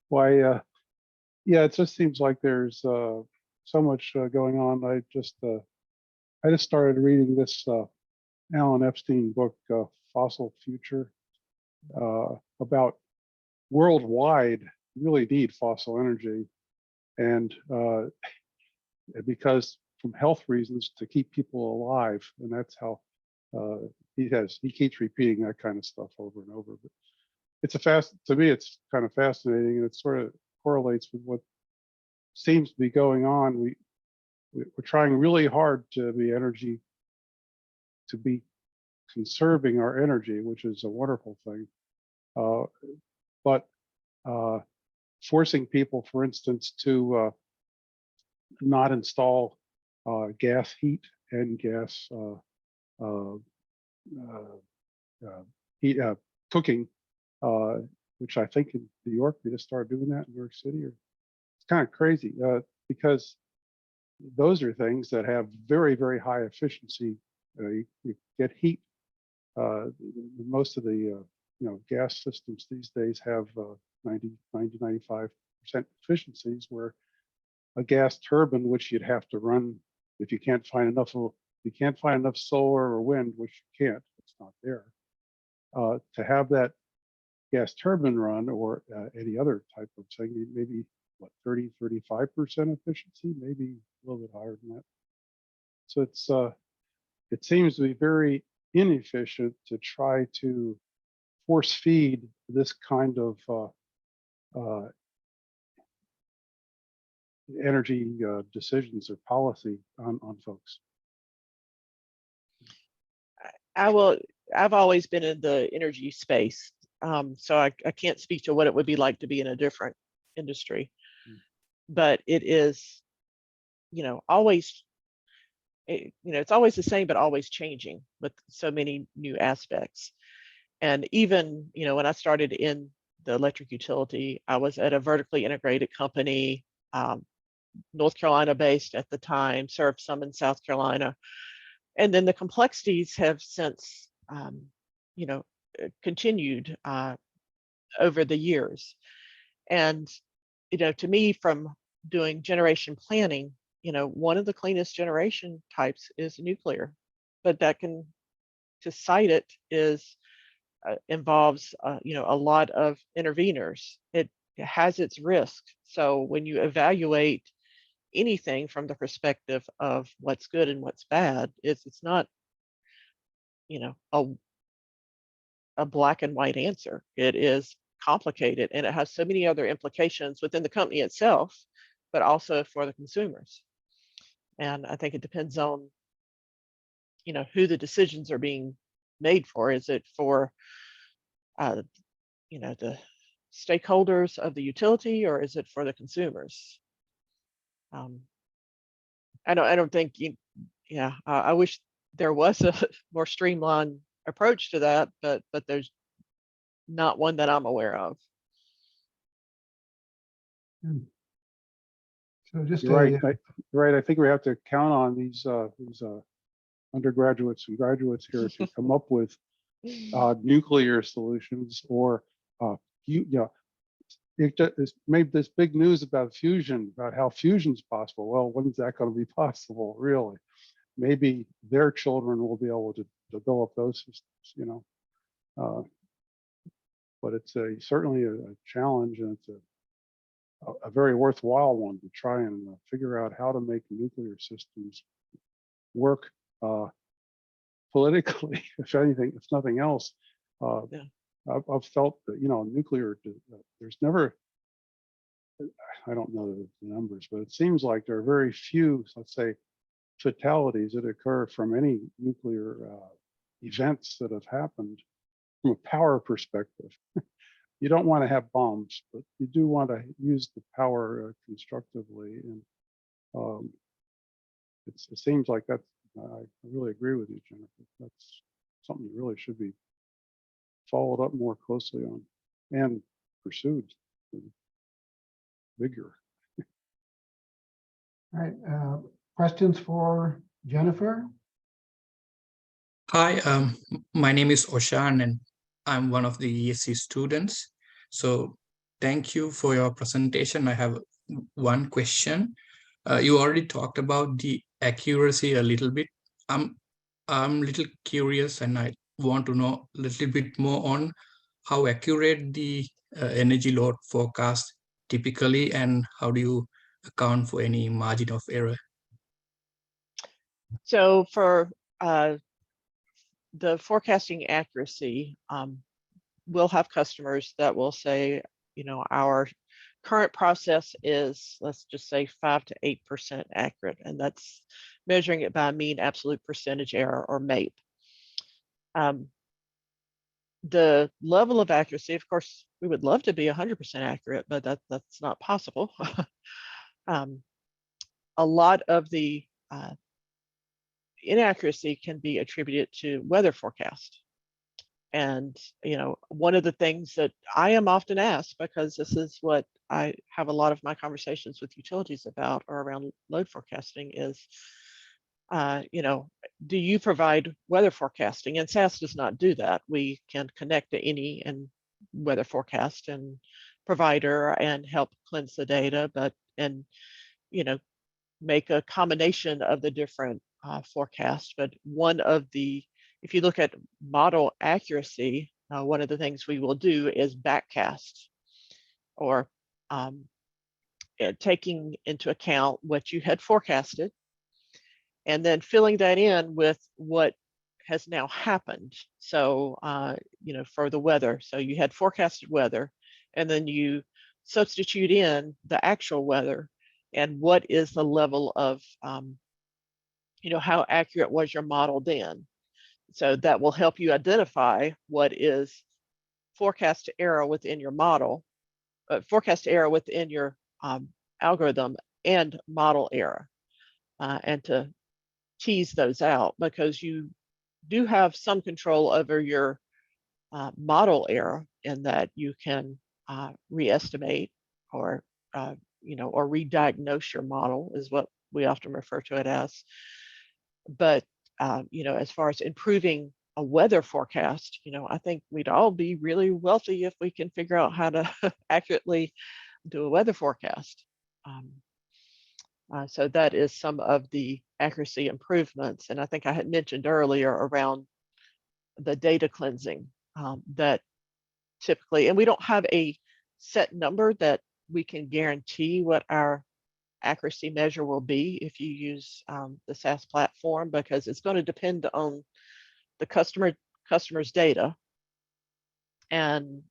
Why? Yeah, it just seems like there's so much going on. I just started reading this Alan Epstein book, Fossil Future, about worldwide really need fossil energy, and because from health reasons to keep people alive, and that's how he keeps repeating that kind of stuff over and over. But it's to me it's kind of fascinating, and it sort of correlates with what seems to be going on. We're trying really hard to be conserving our energy, which is a wonderful thing, but forcing people, for instance, to not install gas heat and gas cooking, which I think in New York, we just started doing that in New York City. It's kind of crazy because those are things that have very, very high efficiency. You get heat. Most of the gas systems these days have 95% efficiencies, where a gas turbine, which you'd have to run if you can't find enough solar or wind, which you can't, it's not there, to have that gas turbine run, or any other type of thing, maybe what, 35% efficiency, maybe a little bit higher than that. So it seems to be very inefficient to try to force feed this kind of energy decisions or policy on folks. I will I've always been in the energy space, so I can't speak to what it would be like to be in a different industry. But it is, always, it's always the same, but always changing with so many new aspects. And even, when I started in the electric utility, I was at a vertically integrated company, North Carolina based at the time, served some in South Carolina. And then the complexities have since, continued over the years. And, to me, from doing generation planning, one of the cleanest generation types is nuclear, but to site it involves, a lot of interveners. It has its risk. So when you evaluate anything from the perspective of what's good and what's bad, it's not, a black and white answer. It is complicated, and it has so many other implications within the company itself, but also for the consumers. And I think it depends on, who the decisions are being made for. Is it for, the stakeholders of the utility, or is it for the consumers? I don't think I wish there was a more streamlined approach to that, but there's not one that I'm aware of. So just You're right. You're right. I think we have to count on these undergraduates and graduates here to come up with nuclear solutions, or it's made this big news about fusion, about how fusion's possible. Well, when is that going to be possible, really? Maybe their children will be able to develop those systems, but it's certainly a challenge, and it's a very worthwhile one to try and figure out how to make nuclear systems work politically, if anything, if nothing else. Yeah. I've felt that, nuclear, there's never, I don't know the numbers, but it seems like there are very few, let's say, fatalities that occur from any nuclear events that have happened from a power perspective. You don't want to have bombs, but you do want to use the power constructively. And it seems like that's, I really agree with you, Jennifer. That's something that really should be followed up more closely on and pursued with vigor. All right, questions for Jennifer? Hi, my name is Oshan, and I'm one of the ESE students. So thank you for your presentation. I have one question. You already talked about the accuracy a little bit. I'm a little curious, and I want to know a little bit more on how accurate the energy load forecast typically, and how do you account for any margin of error? So for the forecasting accuracy, we'll have customers that will say, our current process is, let's just say, 5 to 8% accurate, and that's measuring it by mean absolute percentage error, or MAPE. The level of accuracy, of course, we would love to be 100% accurate, but that's not possible. A lot of the inaccuracy can be attributed to weather forecast. And, one of the things that I am often asked, because this is what I have a lot of my conversations with utilities about, or around load forecasting, is, do you provide weather forecasting? And SAS does not do that. We can connect to any and weather forecast and provider and help cleanse the data, and make a combination of the different forecasts. But if you look at model accuracy, one of the things we will do is backcast, or taking into account what you had forecasted, and then filling that in with what has now happened. So, for the weather, so you had forecasted weather, and then you substitute in the actual weather, and what is the level of, how accurate was your model then? So that will help you identify what is forecast error within your model, forecast error within your algorithm and model error, and to tease those out, because you do have some control over your model error in that you can re-estimate or or re-diagnose your model is what we often refer to it as. But as far as improving a weather forecast, I think we'd all be really wealthy if we can figure out how to accurately do a weather forecast. So that is some of the accuracy improvements. And I think I had mentioned earlier around the data cleansing that typically, and we don't have a set number that we can guarantee what our accuracy measure will be if you use the SaaS platform, because it's going to depend on the customer's data and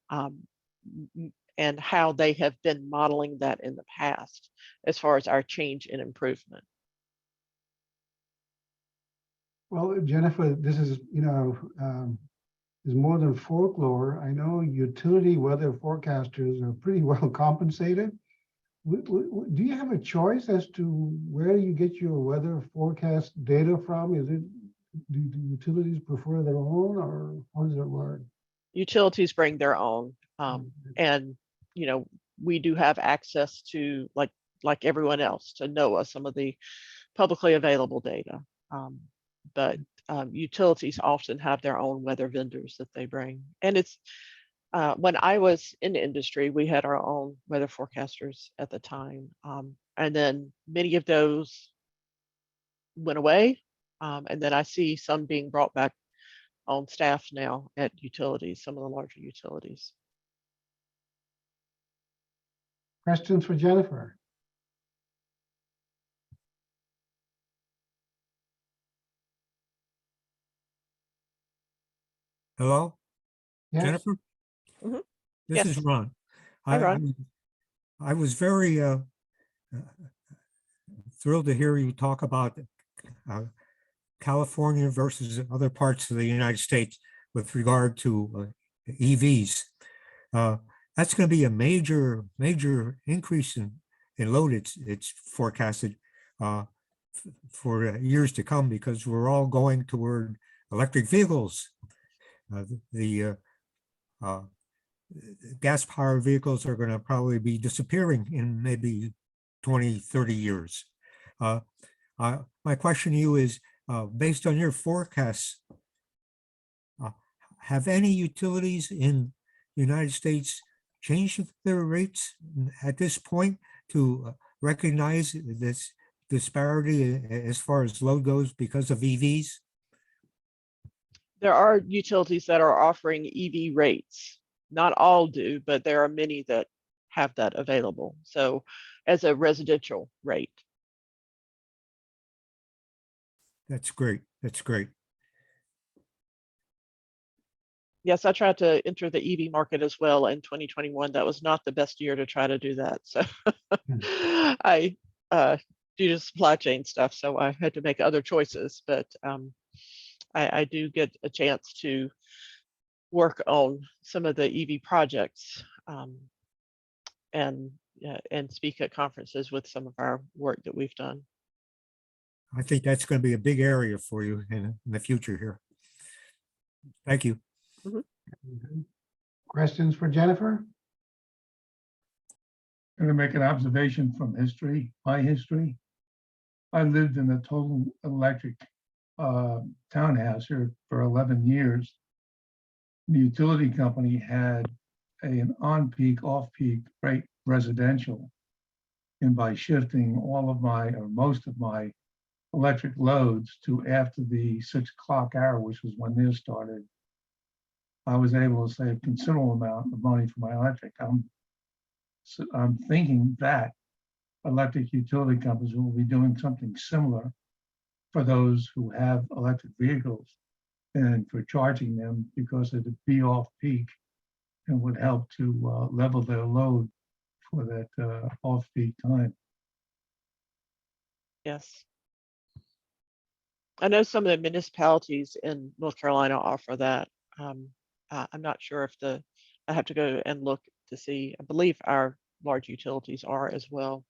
how they have been modeling that in the past as far as our change and improvement. Well, Jennifer, this is, is more than folklore. I know utility weather forecasters are pretty well compensated. Do you have a choice as to where you get your weather forecast data from? Do utilities prefer their own, or how does it work? Utilities bring their own, and we do have access to, like everyone else, to NOAA, some of the publicly available data. But utilities often have their own weather vendors that they bring. And it's when I was in the industry, we had our own weather forecasters at the time. And then many of those went away. And then I see some being brought back on staff now at utilities, some of the larger utilities. Questions for Jennifer? Hello, Yes. Jennifer? Mhm. This Yes. is Ron. Hi, Ron. I was very thrilled to hear you talk about California versus other parts of the United States with regard to EVs. That's going to be a major increase in load. It's forecasted for years to come, because we're all going toward electric vehicles. The gas-powered vehicles are going to probably be disappearing in maybe 20, 30 years. My question to you is, based on your forecasts, have any utilities in the United States changed their rates at this point to recognize this disparity as far as load goes because of EVs? There are utilities that are offering EV rates. Not all do, but there are many that have that available. So as a residential rate. That's great. That's great. Yes, I tried to enter the EV market as well in 2021. That was not the best year to try to do that. So I, due to supply chain stuff, so I had to make other choices, but I do get a chance to work on some of the EV projects and speak at conferences with some of our work that we've done. I think that's going to be a big area for you in the future here. Thank you. Mhm. Questions for Jennifer? I'm going to make an observation from history, my history. I lived in a total electric townhouse here for 11 years. The utility company had an on-peak, off-peak rate residential. And by shifting all of my, or most of my electric loads to after the 6 o'clock hour, which was when theirs started, I was able to save a considerable amount of money for my electric. I'm thinking that electric utility companies will be doing something similar for those who have electric vehicles and for charging them because it'd be off peak and would help to level their load for that off peak time. Yes. I know some of the municipalities in North Carolina offer that. I'm not sure if I have to go and look to see. I believe our large utilities are as well.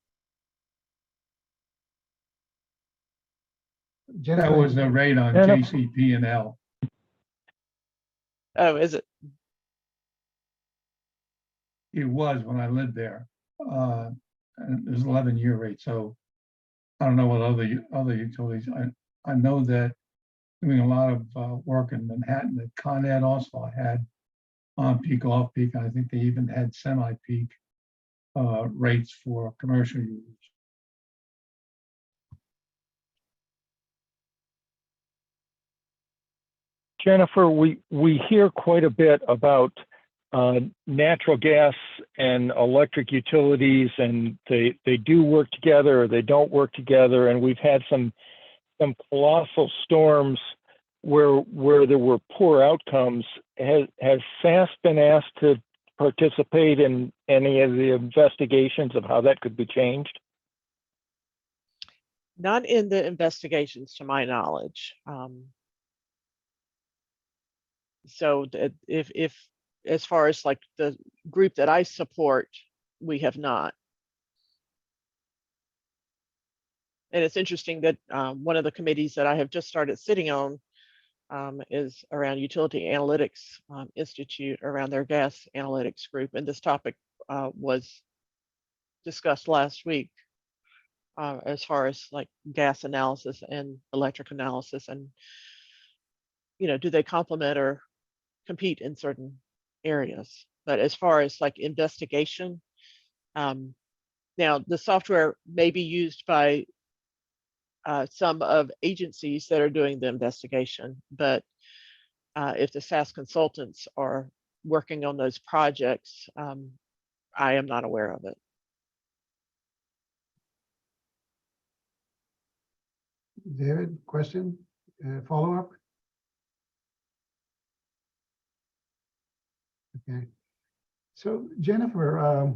That Jennifer, was the rate on And if- JCP&L. Oh, is it? It was when I lived there. And it was 11-year rate. So I don't know what other utilities. I know that doing a lot of work in Manhattan, that Con Ed also had on peak, off peak. I think they even had semi-peak rates for commercial users. Jennifer, we hear quite a bit about natural gas and electric utilities, and they do work together or they don't work together. And we've had some colossal storms where there were poor outcomes. Has SAS been asked to participate in any of the investigations of how that could be changed? Not in the investigations, to my knowledge. So if as far as like the group that I support, we have not. And it's interesting that one of the committees that I have just started sitting on is around Utility Analytics Institute, around their gas analytics group. And this topic was discussed last week as far as like gas analysis and electric analysis, and do they complement or compete in certain areas? But as far as like investigation, now the software may be used by some of agencies that are doing the investigation, but if the SAS consultants are working on those projects, I am not aware of it. David, question, follow-up? Okay. So Jennifer,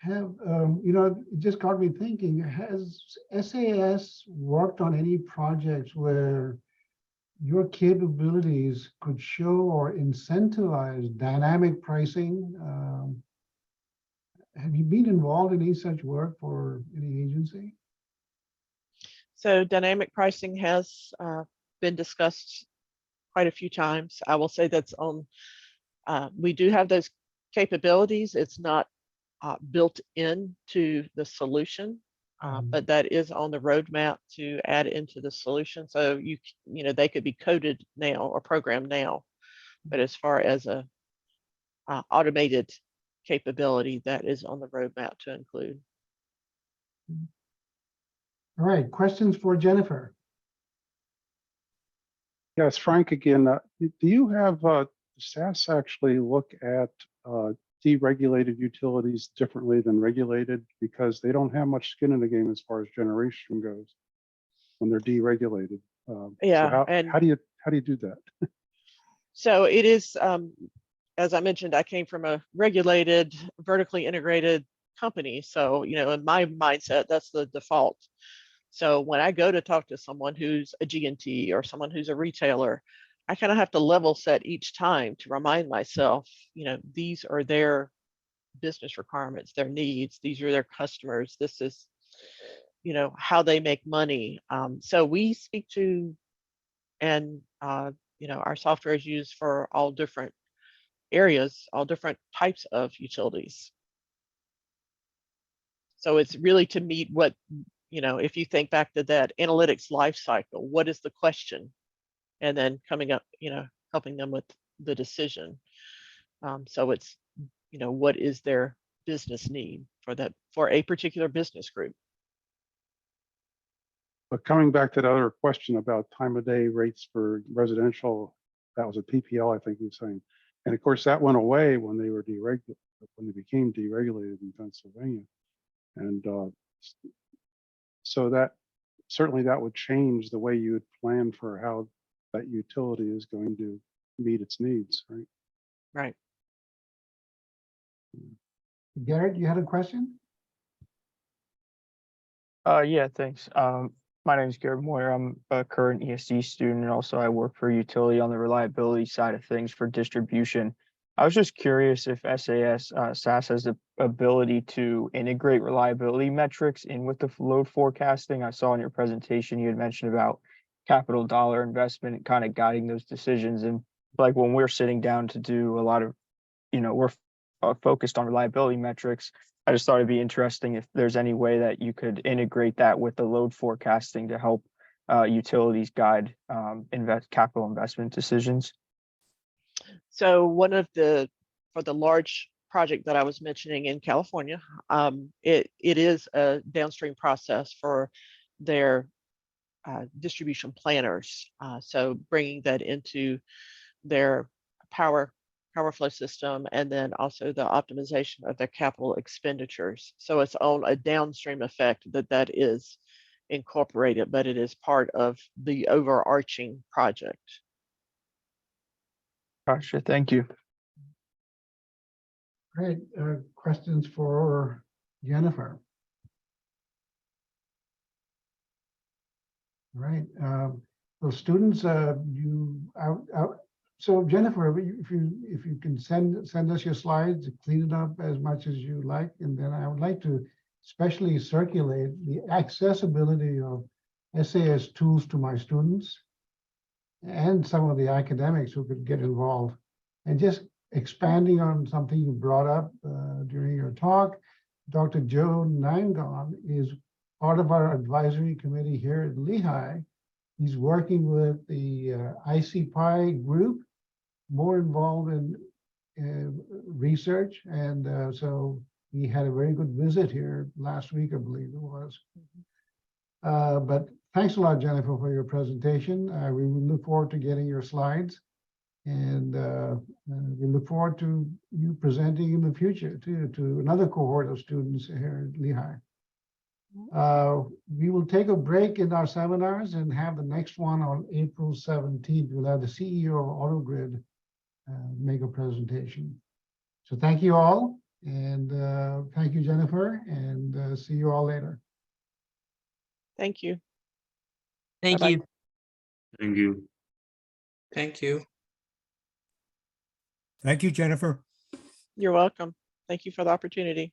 it just got me thinking, has SAS worked on any projects where your capabilities could show or incentivize dynamic pricing? Have you been involved in any such work for any agency? So dynamic pricing has been discussed quite a few times. I will say that's on, we do have those capabilities. It's not built into the solution, but that is on the roadmap to add into the solution. So they could be coded now or programmed now, but as far as a automated capability, that is on the roadmap to include. All right, questions for Jennifer? Yes, Frank again. Do you have SAS actually look at deregulated utilities differently than regulated, because they don't have much skin in the game as far as generation goes when they're deregulated? Yeah, So and how do you do that? so it is, as I mentioned, I came from a regulated, vertically integrated company. So, in my mindset, that's the default. So when I go to talk to someone who's a G&T or someone who's a retailer, I kind of have to level set each time to remind myself, these are their business requirements, their needs, these are their customers, this is, how they make money. So we speak to, and, our software is used for all different areas, all different types of utilities. So it's really to meet what, if you think back to that analytics life cycle, what is the question? And then coming up, helping them with the decision. So it's, what is their business need for a particular business group? But coming back to the other question about time of day rates for residential, that was a PPL, I think you were saying. And of course, that went away when they were when they became deregulated in Pennsylvania. And so that certainly that would change the way you would plan for how that utility is going to meet its needs, right? Right. Garrett, you had a question? Yeah, thanks. My name is Garrett Moyer. I'm a current ESE student, and also I work for utility on the reliability side of things for distribution. I was just curious if SAS has the ability to integrate reliability metrics in with the load forecasting. I saw in your presentation you had mentioned about capital dollar investment kind of guiding those decisions. And like when we're sitting down to do a lot of, we're focused on reliability metrics. I just thought it'd be interesting if there's any way that you could integrate that with the load forecasting to help utilities guide capital investment decisions. So for the large project that I was mentioning in California, it is a downstream process for their distribution planners. So bringing that into their power flow system, and then also the optimization of their capital expenditures. So it's on a downstream effect that is incorporated, but it is part of the overarching project. Gotcha. Thank you. Great. Questions for Jennifer? All right. Well, students, so Jennifer, if you can send us your slides, clean it up as much as you like, and then I would like to especially circulate the accessibility of SAS tools to my students and some of the academics who could get involved. And just expanding on something you brought up during your talk, Dr. Joe Nangon is part of our advisory committee here at Lehigh. He's working with the ICPI group, more involved in research. And so he had a very good visit here last week, I believe it was. But thanks a lot, Jennifer, for your presentation. We will look forward to getting your slides. And we look forward to you presenting in the future to another cohort of students here at Lehigh. We will take a break in our seminars and have the next one on April 17th. We'll have the CEO of AutoGrid make a presentation. So thank you all, and thank you, Jennifer, and see you all later. Thank you. Thank Bye-bye. you. Thank you. Thank you. Thank you, Jennifer. You're welcome. Thank you for the opportunity.